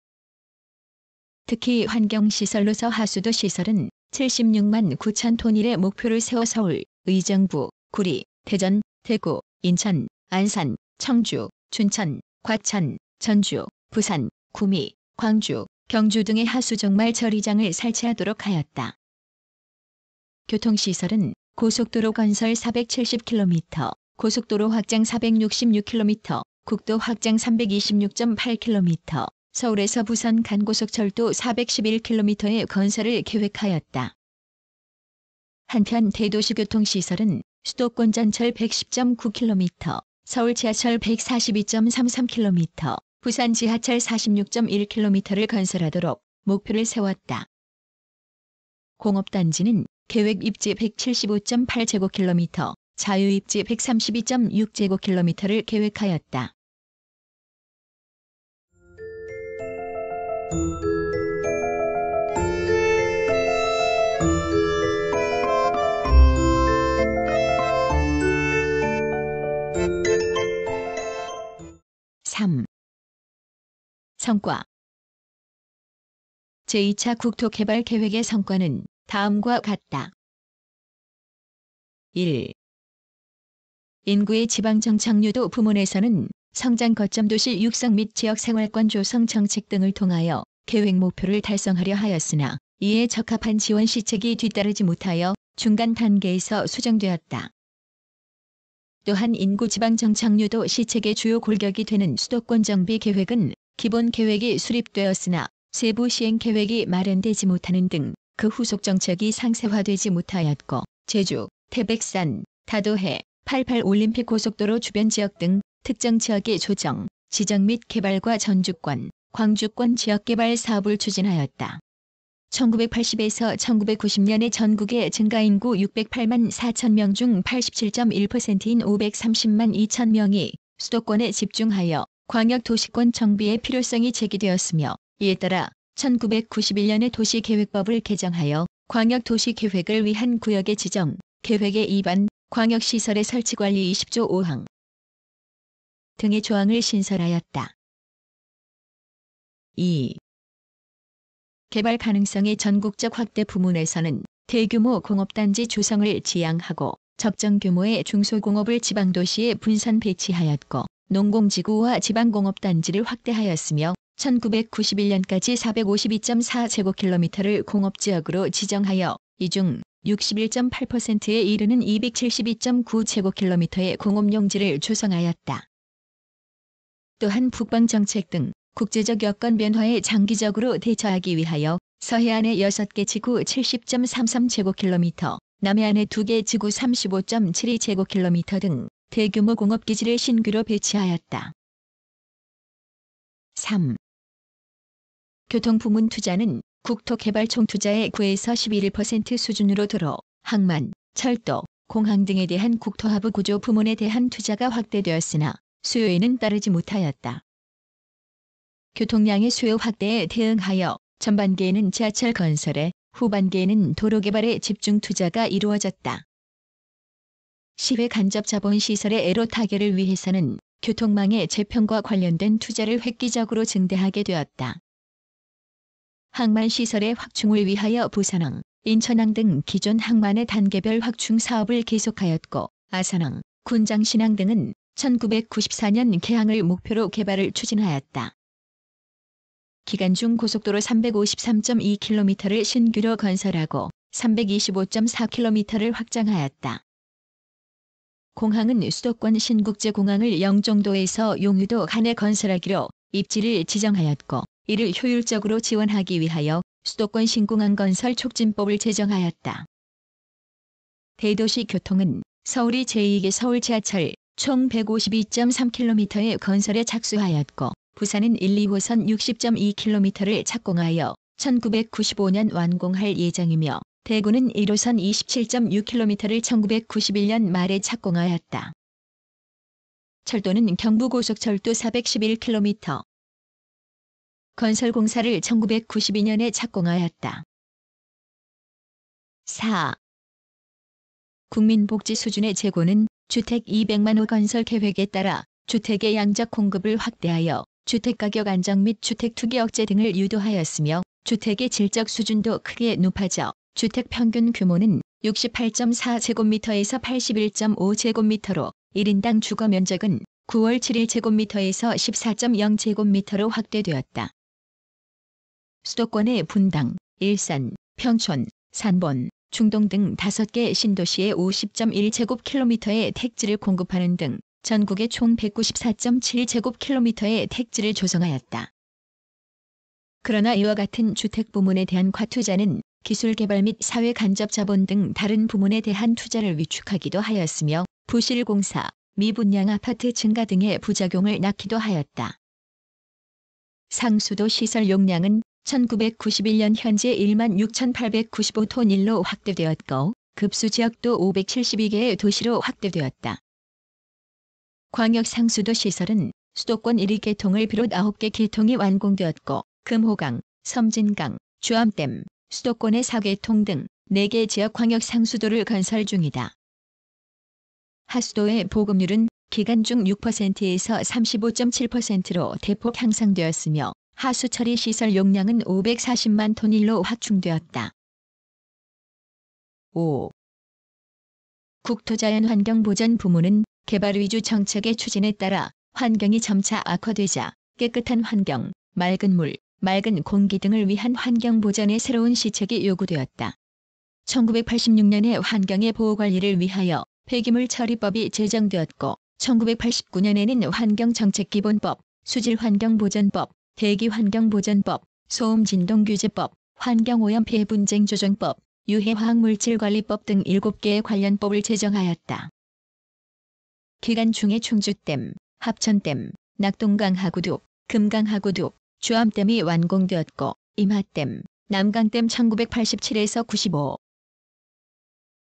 특히 환경시설로서 하수도 시설은 76만 9천 톤이를 목표를 세워 서울, 의정부, 구리, 대전, 대구, 인천, 안산, 청주, 춘천, 과천, 전주, 부산, 구미, 광주, 경주 등의 하수종말 처리장을 설치하도록 하였다. 교통시설은 고속도로 건설 470km, 고속도로 확장 466km, 국도 확장 326.8km, 서울에서 부산 간고속철도 411km의 건설을 계획하였다. 한편 대도시 교통시설은 수도권 전철 110.9km, 서울 지하철 142.33km, 부산 지하철 46.1km를 건설하도록 목표를 세웠다. 공업단지는 계획 입지 175.8제곱킬로미터, 자유 입지 132.6제곱킬로미터를 계획하였다. 성과. 제2차 국토개발계획의 성과는 다음과 같다. 1. 인구의 지방정착유도 부문에서는 성장 거점 도시 육성 및 지역생활권 조성 정책 등을 통하여 계획 목표를 달성하려 하였으나 이에 적합한 지원 시책이 뒤따르지 못하여 중간 단계에서 수정되었다. 또한 인구 지방정착유도 시책의 주요 골격이 되는 수도권 정비 계획은 기본 계획이 수립되었으나 세부 시행 계획이 마련되지 못하는 등 그 후속 정책이 상세화되지 못하였고 제주, 태백산, 다도해, 88 올림픽 고속도로 주변 지역 등 특정 지역의 조정, 지정 및 개발과 전주권, 광주권 지역개발 사업을 추진하였다. 1980에서 1990년에 전국의 증가인구 608만 4천 명 중 87.1%인 530만 2천 명이 수도권에 집중하여 광역도시권 정비의 필요성이 제기되었으며 이에 따라 1991년에 도시계획법을 개정하여 광역도시계획을 위한 구역의 지정, 계획의 입안, 광역시설의 설치관리 20조 5항 등의 조항을 신설하였다. 2. 개발 가능성의 전국적 확대 부문에서는 대규모 공업단지 조성을 지향하고 적정 규모의 중소공업을 지방도시에 분산 배치하였고 농공지구와 지방공업단지를 확대하였으며 1991년까지 452.4제곱킬로미터를 공업지역으로 지정하여 이 중 61.8%에 이르는 272.9제곱킬로미터의 공업용지를 조성하였다. 또한 북방정책 등 국제적 여건 변화에 장기적으로 대처하기 위하여 서해안의 6개 지구 70.33제곱킬로미터, 남해안의 2개 지구 35.72제곱킬로미터 등 대규모 공업기지를 신규로 배치하였다. 3. 교통부문 투자는 국토개발 총투자의 9에서 11% 수준으로 들어 항만, 철도, 공항 등에 대한 국토하부 구조 부문에 대한 투자가 확대되었으나 수요에는 따르지 못하였다. 교통량의 수요 확대에 대응하여 전반기에는 지하철 건설에, 후반기에는 도로 개발에 집중 투자가 이루어졌다. 시외 간접 자본 시설의 애로 타결을 위해서는 교통망의 재편과 관련된 투자를 획기적으로 증대하게 되었다. 항만 시설의 확충을 위하여 부산항, 인천항 등 기존 항만의 단계별 확충 사업을 계속하였고, 아산항, 군장신항 등은 1994년 개항을 목표로 개발을 추진하였다. 기간 중 고속도로 353.2km를 신규로 건설하고 325.4km를 확장하였다. 공항은 수도권 신국제공항을 영종도에서 용유도 간에 건설하기로 입지를 지정하였고, 이를 효율적으로 지원하기 위하여 수도권 신공항 건설 촉진법을 제정하였다. 대도시 교통은 서울이 제2개 서울 지하철 총 152.3km의 건설에 착수하였고, 부산은 1, 2호선 60.2km를 착공하여 1995년 완공할 예정이며, 대구는 1호선 27.6km를 1991년 말에 착공하였다. 철도는 경부고속철도 411km. 건설 공사를 1992년에 착공하였다. 4. 국민복지 수준의 재고는 주택 200만 호 건설 계획에 따라 주택의 양적 공급을 확대하여 주택가격 안정 및 주택 투기 억제 등을 유도하였으며, 주택의 질적 수준도 크게 높아져 주택 평균 규모는 68.4제곱미터에서 81.5제곱미터로 1인당 주거 면적은 9월 7일 제곱미터에서 14.0제곱미터로 확대되었다. 수도권의 분당, 일산, 평촌, 산본, 중동 등 5개 신도시에 50.1제곱킬로미터의 택지를 공급하는 등 전국에 총 194.7제곱킬로미터의 택지를 조성하였다. 그러나 이와 같은 주택 부문에 대한 과투자는 기술개발 및 사회간접자본 등 다른 부문에 대한 투자를 위축하기도 하였으며, 부실공사, 미분양 아파트 증가 등의 부작용을 낳기도 하였다. 상수도 시설 용량은 1991년 현재 16,895톤1로 확대되었고, 급수 지역도 572개의 도시로 확대되었다. 광역 상수도 시설은 수도권 1위 개통을 비롯 9개 개통이 완공되었고, 금호강, 섬진강, 주암댐, 수도권의 4개통 등 4개 지역 광역 상수도를 건설 중이다. 하수도의 보급률은 기간 중 6%에서 35.7%로 대폭 향상되었으며, 하수 처리 시설 용량은 540만 톤1로 확충되었다. 5. 국토자연환경보전 부문은 개발 위주 정책의 추진에 따라 환경이 점차 악화되자 깨끗한 환경, 맑은 물, 맑은 공기 등을 위한 환경 보전의 새로운 시책이 요구되었다. 1986년에 환경의 보호관리를 위하여 폐기물 처리법이 제정되었고, 1989년에는 환경정책기본법, 수질환경보전법, 대기환경보전법, 소음진동규제법, 환경오염 피해 분쟁 조정법, 유해화학물질관리법 등 7개의 관련법을 제정하였다. 기간 중에 충주댐, 합천댐, 낙동강 하구둑, 금강 하구둑, 주암댐이 완공되었고, 임하댐, 남강댐 1987에서 95.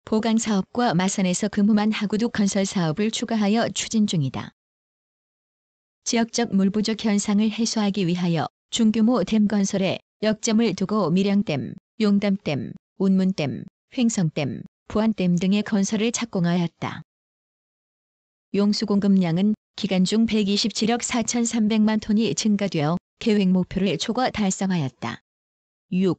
보강사업과 마산에서 금호만 하구둑 건설 사업을 추가하여 추진 중이다. 지역적 물 부족 현상을 해소하기 위하여 중규모 댐 건설에 역점을 두고 밀양댐, 용담댐, 운문댐, 횡성댐, 부안댐 등의 건설을 착공하였다. 용수 공급량은 기간 중 127억 4,300만 톤이 증가되어 계획 목표를 초과 달성하였다. 6.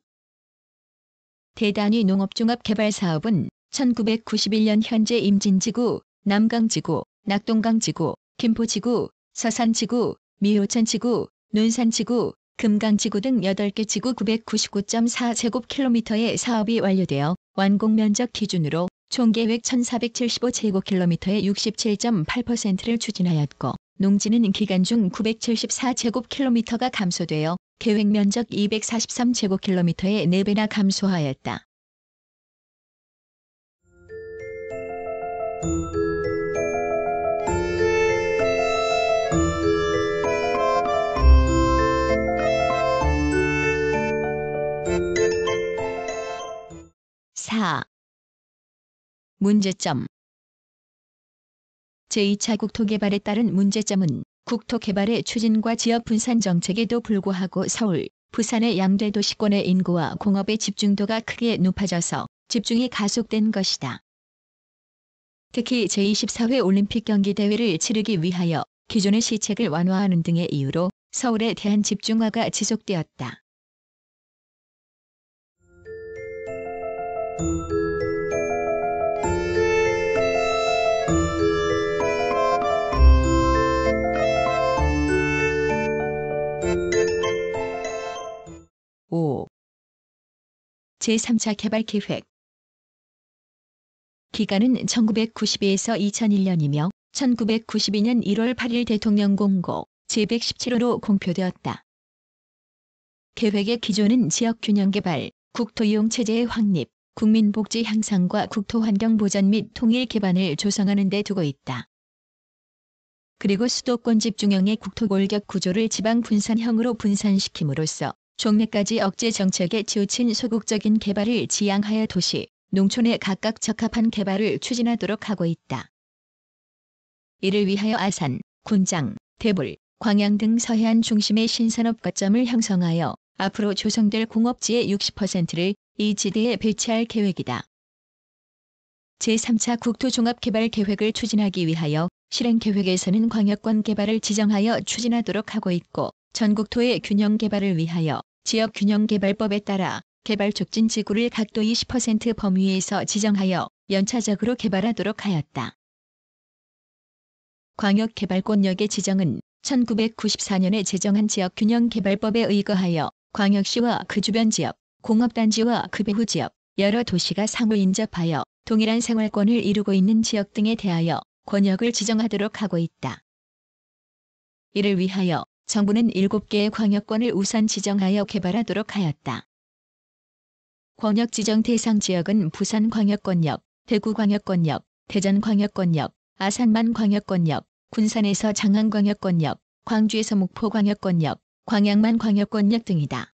대단위 농업종합개발사업은 1991년 현재 임진지구, 남강지구, 낙동강지구, 김포지구, 서산지구, 미호천지구, 논산지구, 금강지구 등 8개 지구 999.4제곱킬로미터의 사업이 완료되어 완공 면적 기준으로 총 계획 1,475제곱킬로미터의 67.8%를 추진하였고, 농지는 기간 중 974제곱킬로미터가 감소되어 계획 면적 243제곱킬로미터의 4배나 감소하였다. 문제점. 제2차 국토개발에 따른 문제점은 국토개발의 추진과 지역 분산 정책에도 불구하고 서울, 부산의 양대 도시권의 인구와 공업의 집중도가 크게 높아져서 집중이 가속된 것이다. 특히 제24회 올림픽 경기대회를 치르기 위하여 기존의 시책을 완화하는 등의 이유로 서울에 대한 집중화가 지속되었다. 제3차 개발계획. 기간은 1992에서 2001년이며 1992년 1월 8일 대통령 공고 제117호로 공표되었다. 계획의 기조는 지역균형개발, 국토이용체제의 확립, 국민복지 향상과 국토환경 보전 및 통일 기반을 조성하는 데 두고 있다. 그리고 수도권 집중형의 국토골격 구조를 지방 분산형으로 분산시킴으로써 종래까지 억제 정책에 치우친 소극적인 개발을 지향하여 도시, 농촌에 각각 적합한 개발을 추진하도록 하고 있다. 이를 위하여 아산, 군장, 대불, 광양 등 서해안 중심의 신산업 거점을 형성하여 앞으로 조성될 공업지의 60%를 이 지대에 배치할 계획이다. 제3차 국토종합개발계획을 추진하기 위하여 실행계획에서는 광역권 개발을 지정하여 추진하도록 하고 있고 전국토의 균형개발을 위하여 지역균형개발법에 따라 개발촉진지구를 각도 20% 범위에서 지정하여 연차적으로 개발하도록 하였다. 광역개발권역의 지정은 1994년에 제정한 지역균형개발법에 의거하여 광역시와 그 주변 지역, 공업단지와 그 배후 지역, 여러 도시가 상호 인접하여 동일한 생활권을 이루고 있는 지역 등에 대하여 권역을 지정하도록 하고 있다. 이를 위하여 정부는 7개의 광역권을 우선 지정하여 개발하도록 하였다. 권역 지정 대상 지역은 부산광역권역, 대구광역권역, 대전광역권역, 아산만 광역권역, 군산에서 장안광역권역, 광주에서 목포광역권역, 광양만 광역권역 등이다.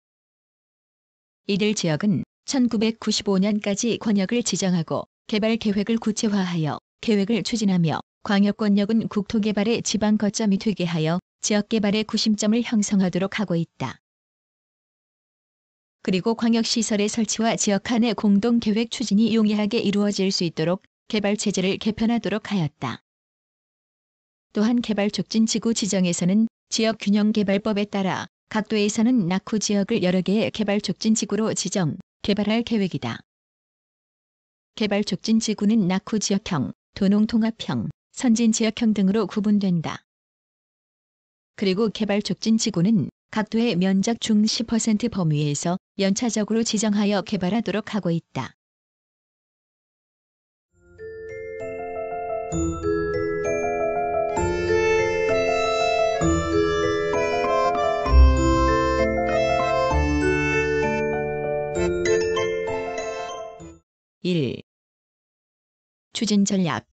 이들 지역은 1995년까지 권역을 지정하고 개발 계획을 구체화하여 계획을 추진하며 광역권역은 국토개발의 지방 거점이 되게 하여 지역개발의 구심점을 형성하도록 하고 있다. 그리고 광역시설의 설치와 지역 간의 공동계획 추진이 용이하게 이루어질 수 있도록 개발체제를 개편하도록 하였다. 또한 개발촉진지구 지정에서는 지역균형개발법에 따라 각 도에서는 낙후 지역을 여러 개의 개발촉진지구로 지정, 개발할 계획이다. 개발촉진지구는 낙후지역형, 도농통합형, 선진지역형 등으로 구분된다. 그리고 개발촉진지구는 각 도의 면적 중 10% 범위에서 연차적으로 지정하여 개발하도록 하고 있다. 추진 전략.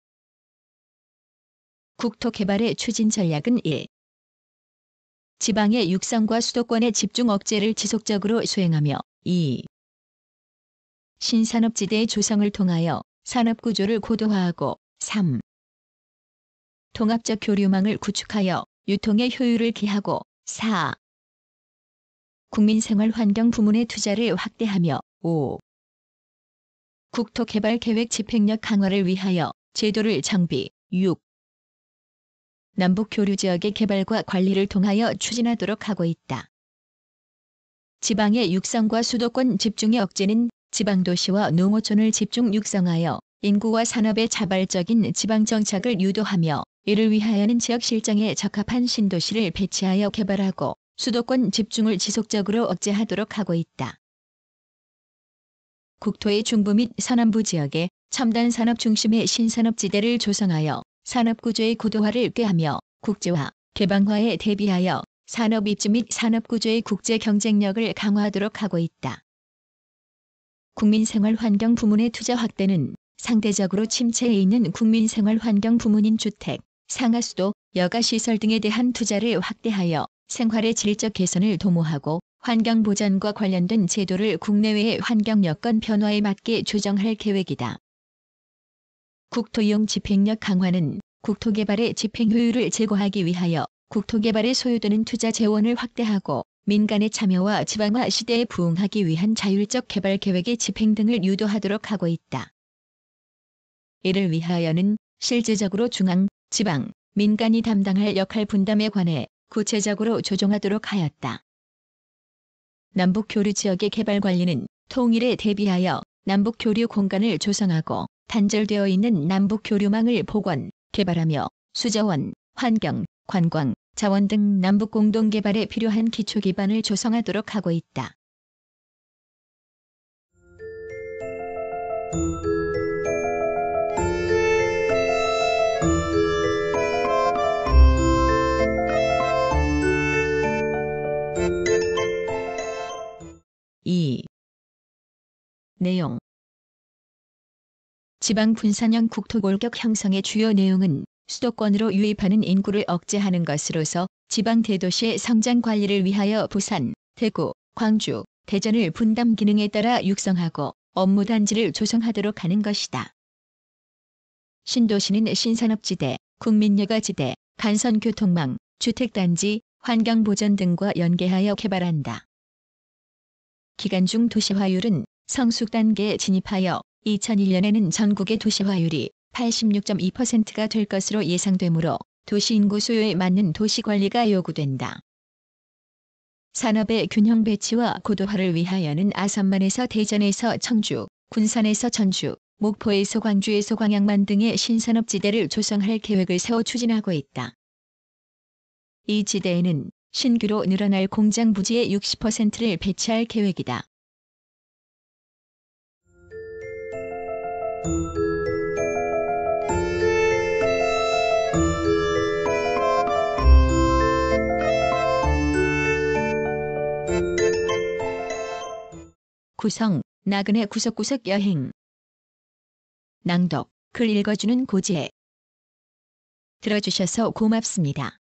국토개발의 추진 전략은 1. 지방의 육성과 수도권의 집중 억제를 지속적으로 수행하며 2. 신산업지대의 조성을 통하여 산업구조를 고도화하고 3. 통합적 교류망을 구축하여 유통의 효율을 기하고 4. 국민생활환경 부문의 투자를 확대하며 5. 국토개발계획 집행력 강화를 위하여 제도를 정비 6. 남북교류지역의 개발과 관리를 통하여 추진하도록 하고 있다. 지방의 육성과 수도권 집중의 억제는 지방도시와 농어촌을 집중 육성하여 인구와 산업의 자발적인 지방정착을 유도하며 이를 위하여는 지역실정에 적합한 신도시를 배치하여 개발하고 수도권 집중을 지속적으로 억제하도록 하고 있다. 국토의 중부 및 서남부 지역에 첨단 산업 중심의 신산업지대를 조성하여 산업구조의 고도화를 꾀하며 국제화, 개방화에 대비하여 산업 입지 및 산업 구조의 국제 경쟁력을 강화하도록 하고 있다. 국민생활환경 부문의 투자 확대는 상대적으로 침체해 있는 국민생활환경 부문인 주택, 상하수도, 여가시설 등에 대한 투자를 확대하여 생활의 질적 개선을 도모하고 환경 보전과 관련된 제도를 국내외의 환경 여건 변화에 맞게 조정할 계획이다. 국토이용 집행력 강화는 국토개발의 집행효율을 제고하기 위하여 국토개발에 소요되는 투자 재원을 확대하고 민간의 참여와 지방화 시대에 부응하기 위한 자율적 개발 계획의 집행 등을 유도하도록 하고 있다. 이를 위하여는 실질적으로 중앙, 지방, 민간이 담당할 역할 분담에 관해 구체적으로 조정하도록 하였다. 남북교류 지역의 개발 관리는 통일에 대비하여 남북교류 공간을 조성하고 단절되어 있는 남북교류망을 복원, 개발하며 수자원, 환경, 관광, 자원 등 남북 공동개발에 필요한 기초기반을 조성하도록 하고 있다. 내용 지방 분산형 국토골격 형성의 주요 내용은 수도권으로 유입하는 인구를 억제하는 것으로서 지방 대도시의 성장 관리를 위하여 부산, 대구, 광주, 대전을 분담 기능에 따라 육성하고 업무 단지를 조성하도록 하는 것이다. 신도시는 신산업지대, 국민여가지대, 간선교통망, 주택단지, 환경보전 등과 연계하여 개발한다. 기간 중 도시화율은 성숙 단계에 진입하여 2001년에는 전국의 도시화율이 86.2%가 될 것으로 예상되므로 도시 인구 수요에 맞는 도시관리가 요구된다. 산업의 균형 배치와 고도화를 위하여는 아산만에서 대전에서 청주, 군산에서 전주, 목포에서 광주에서 광양만 등의 신산업지대를 조성할 계획을 세워 추진하고 있다. 이 지대에는 신규로 늘어날 공장 부지의 60%를 배치할 계획이다. 구성, 나그네 구석구석 여행. 낭독, 글 읽어주는 고지혜. 들어주셔서 고맙습니다.